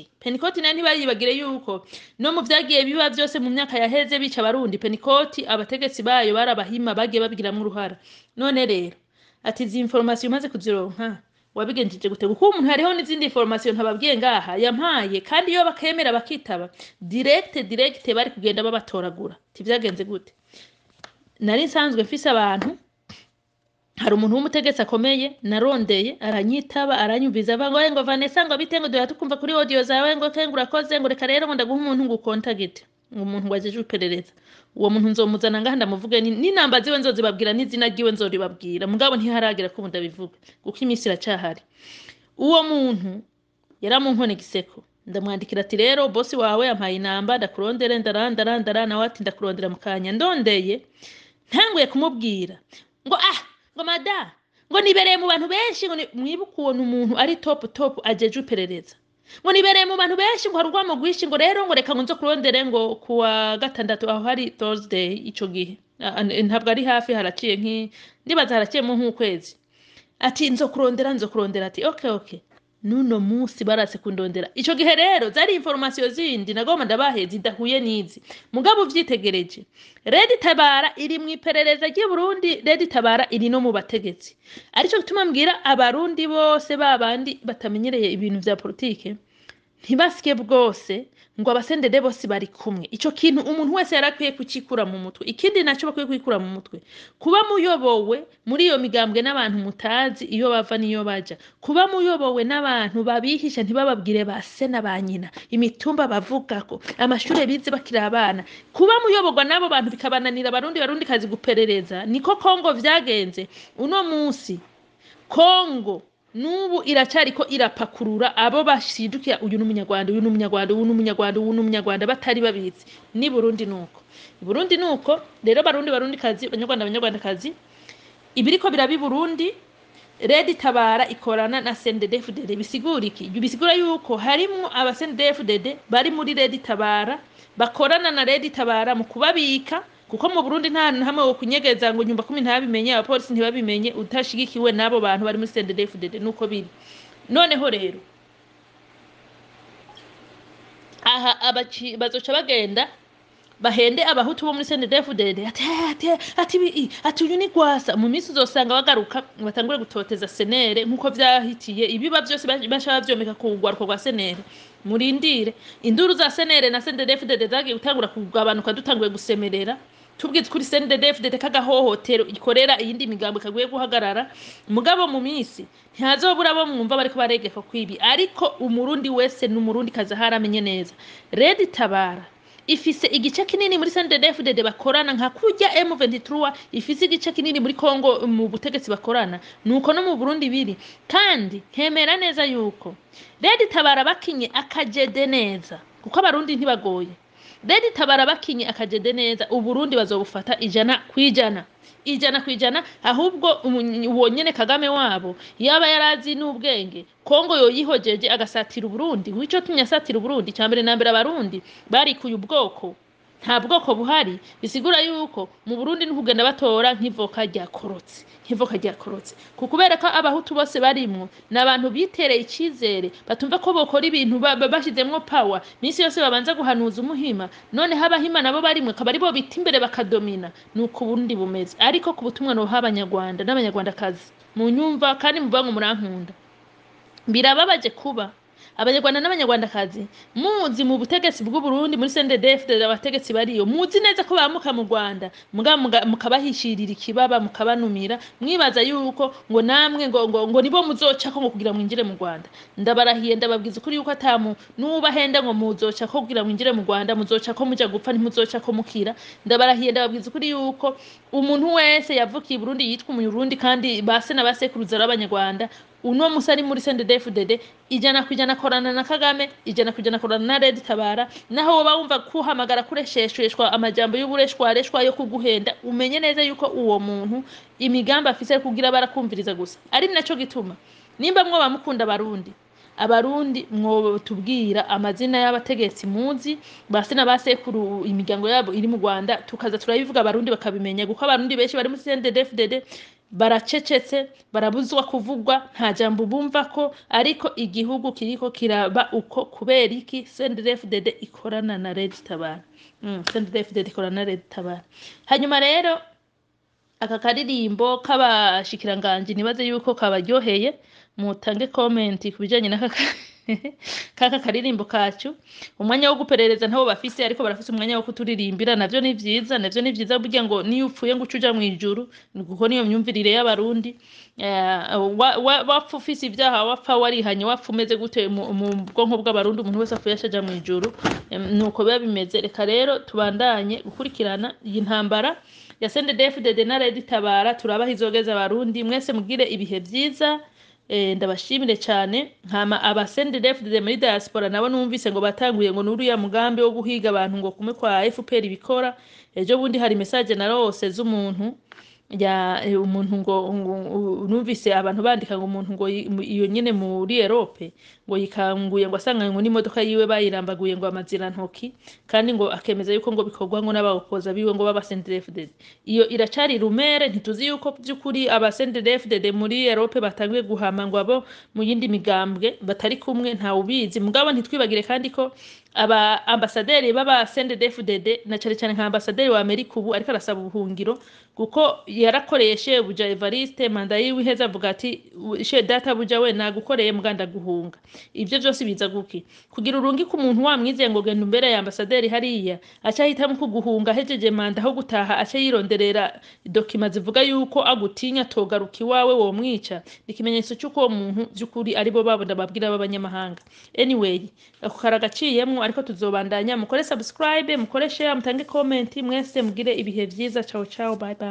nayo ntibayibagire yuko no mu vyagiye biba byose mu myaka yaheze bica abarundi Pentecost abategetsi bayo barabahima bagiye babigiramwo uruhara none rero izi information maze kuzironka wabigenjeje gute kuko umuntu hariho n'izindi information ntababwiye ngaha yampaye kandi iyo bakemera bakitaba direct bari kugenda babatoragura tivyagenze gute nari nsanzwe mfise abantu hari umuntu w'umutegetsi akomeye narondeye aranyitaba aranyumviza ngo Vanessa ngo bitengo duha tukumva kuri audio zawe ngo kengura koze ngo reka rero ngo ndaguha umuntu ngo contact umuntu wajeje uperereza uwo muntu nzomuzana ngaha ndamuvuge ni namba ziwe nzozibabwira n'izina giwe nzoribabwira mugabo ntiharagira ko ndabivuga kuko imisi iracahari uwo muntu yaramunkone giseko ndamwandikira ati rero boss wawe yampaye inamba ndakurondere ndarandara nawe ati ndakurondera mukanya ndondeye ntanguye kumubwira ngo mada ngo nibereye mu bantu benshi ngo mwibuka uwo umuntu ari top ajeje uperereza ngo nibereye mu bantu benshi ngo harugwamo gwishi ngo rero ngo reka ngo nzo kurondere ngo kuwa gatandatu aho hari Thursday ico gihe ntabwo ari hafi haraciye ndibaza haraciye mu nk'ukwezi ati nzo kurondera ati okay nuno musi barase kundondera ico gihe rero zari information zindi nagoma ndabahe zidahuye nizi mugabo vyitegereje Red Itabara iri mu iperereza ry'i Burundi Red Itabara iri no mu bategetsi arico gituma mbwira abarundi bose babandi batamenyereye ibintu vya politike ntibasike bwose ngo abasendede bose bari kumwe ico kintu umuntu wese yarakwiye kucikura mu mutwe ikindi naco bakwiye kwikura mu mutwe kuba muyobowe muri iyo migambwe n'abantu mutazi iyo bava niyo baja kuba muyobowe n'abantu babihisha ntibababwire base na banyina imitumba bavugako amashure bize bakira abana kuba muyoborwa nabo bantu bikabananira barundi kazi guperereza niko Kongo vyagenze uno musi Kongo nubu iracariko irapakurura abo bashidukiya uyu n'umunyarwanda batari babizi ni Burundi nuko rero barundi kazi abanyarwanda kazi ibiriko birabi Burundi Red Itabara Ikorana na Cndd Fdd bisigura yuko harimwo aba Cndd Fdd bari muri Red Itabara bakorana na Red Itabara mu kubabika kuko mu Burundi nta hamwe wo kunyegeza ngo nyumba 10 ntabimenye abapolisi ntibabimenye utashigikiwe nabo bantu bari muri Cndd Fdd nuko biri noneho rero aha bazoca bagenda bahende abahutu bo muri Cndd Fdd ati uyu ni gwasa mu minsi uzosanga bagaruka batangure gutoteza senere nkuko vyahitiye ibiba byose bashaba vyomeka kugwaruka gwa senere murindire induru za senere na Cndd Fdd zagiye gutangura kugabanuka dutanguye gusemerera tubwize kuri Cndd Fdd kagahohotero ikorera iyindi migambo kaguye guhagarara mugabo mu minsi ntazobura bo mwumva bariko baregeka kwibi ariko umurundi wese n'umurundi kazahara amenye neza Red Itabara ifise igice kinini muri Cndd Fdd bakorana nka kurya M23 ifise igice kinini muri Kongo mu butegetsi bakorana nuko no mu Burundi biri kandi hemera neza yuko Red Itabara bakinye akajede neza kuko abarundi ntibagoye Red Itabara bakinye akajede neza uburundi bazobufata 100% ahubwo wonyene Kagame wabo yaba yarazi n'ubwenge Kongo yoyihojeje agasatira uburundi wico tunyasatira uburundi cyambere nambere abarundi bari kuyu ubwoko nta bwoko buhari bisigura yuko mu Burundi n'ukugenda batora nk'ivoka ryakorotse kukubera ko abahutu bose barimwo nabantu bitereye ikizere batumva ko bokora ibintu bashizemwo power minsi yose babanza guhanuza umuhima none habahima nabo barimwe kabari bo biti imbere bakadomina nuko Burundi bumeze ariko ku butumwa no habanyarwanda n'abanyarwanda kazi mu nyumva kandi mubango murankunda birababaje kuba abanyarwanda n'abanyarwandakazi muzi mu butegetsi bw'u Burundi muri Cndd Fdd abategetsi bariyo muzi neza ko bamuka mu Rwanda mukabahishirira ikibaba mukabanumira mwibaza yuko ngo namwe ngo nibo muzoca ko ngo kugira mwinjire mu Rwanda ndabarahiye ndababwiza kuri yuko atamu nubahenda ngo muzoca ko kugira mwinjire mu Rwanda muzoca ko muja gupfa ntimuzoca ko mukira ndabarahiye ndababwiza kuri yuko umuntu wese yavukiye i Burundi yitwa umurundi kandi base na basekuruza abanyarwanda uno musari muri Cndd Fdd ijana kujana korana na Kagame ijana kujana korana na Red Itabara naho woba wumva kuhamagara kuresheshweshwa amajambo y'ubureshwareshwa yo kuguhenda umenye neza yuko uwo muntu imigamba afise kugira barakumviriza gusa ari naco gituma nimba mwo bamukunda abarundi mwo tubwira amazina y'abategetsi muzi base na basekuru imiryango yabo iri mu Rwanda tukaza turabivuga abarundi bakabimenya guko abarundi benshi bari muri Cndd Fdd baracecetse barabuzwa kuvugwa nta jambo bumva ko ariko igihugu kiriko kiraba uko kubera iki Cndd Fdd ikorana na Red Itabara Cndd Fdd ikorana na Red Itabara hanyuma rero aka karirimbo k'abashikiranganje nibaze yuko kabaryoheye mutange comment kubijanye n'aka kaka karirimbo kacu umwanya wo guperereza ntabo bafise ariko barafise umwanya wo kuturirimbira navyo ni vyiza burya ngo niyo upfuye ngo ucuja mu ijuru kuko niyo myumvirire y'abarundi wapfa ufise ibyaha wapfa warihanye wapfa umeze gute mu bwonko bw'abarundi umuntu wese apfuye ashaja mu ijuru nuko biba bimeze reka rero tubandanye gukurikirana iyi ntambara ya Cndd Fdd na Red Itabara turabaha izogeza abarundi mwese mugire ibihe vyiza ndabashimire cyane nkama aba Cndd Fdd muri diaspora nabo numvise ngo batanguye ngo nuru ya mugambi wo guhiga abantu ngo kumwe kwa FPR ibikora ejo bundi hari message narose z'umuntu ya umuntu ngo numvise abantu bandika ngo umuntu ngo iyo nyene muri Europe ngo yikanguye ngo asanga ngo n'imodoka yiwe bayirambaguye ngo amazira ntoki kandi ngo akemeza yuko ngo bikorwa ngo n'abakoza biwe ngo baba Cndd Fdd iyo iracari rumere ntituzi yuko byukuri aba Cndd Fdd muri Europe batangiye guhama ngo abo mu yindi migambwe batari kumwe nta ubizi mugabo ntitwibagire kandi ko aba ambasaderi baba Cndd Fdd na cyane nka ambasaderi wa Amerika ubu ariko arasaba ubuhungiro kuko yarakoreshe buja Evariste manda yiwe heza avuga ati she data buja we nagukoreye muganda guhunga ivyo byose biza guki kugira urungi ku muntu wamwize ngo genda imbere ya ambasaderi hariya aca hitamo kuguhunga hejeje manda aho gutaha aca yironderera document zivuga yuko agutinya togaruka iwawe wo mwica ikimenyetso cyuko uwo muntu byukuri aribo babonda babwira abanyamahanga anyway ako karagaciyemwo ariko tuzobandanya mukore subscribe mukore share mutange comment mwese mugire ibihe vyiza ciao bye bye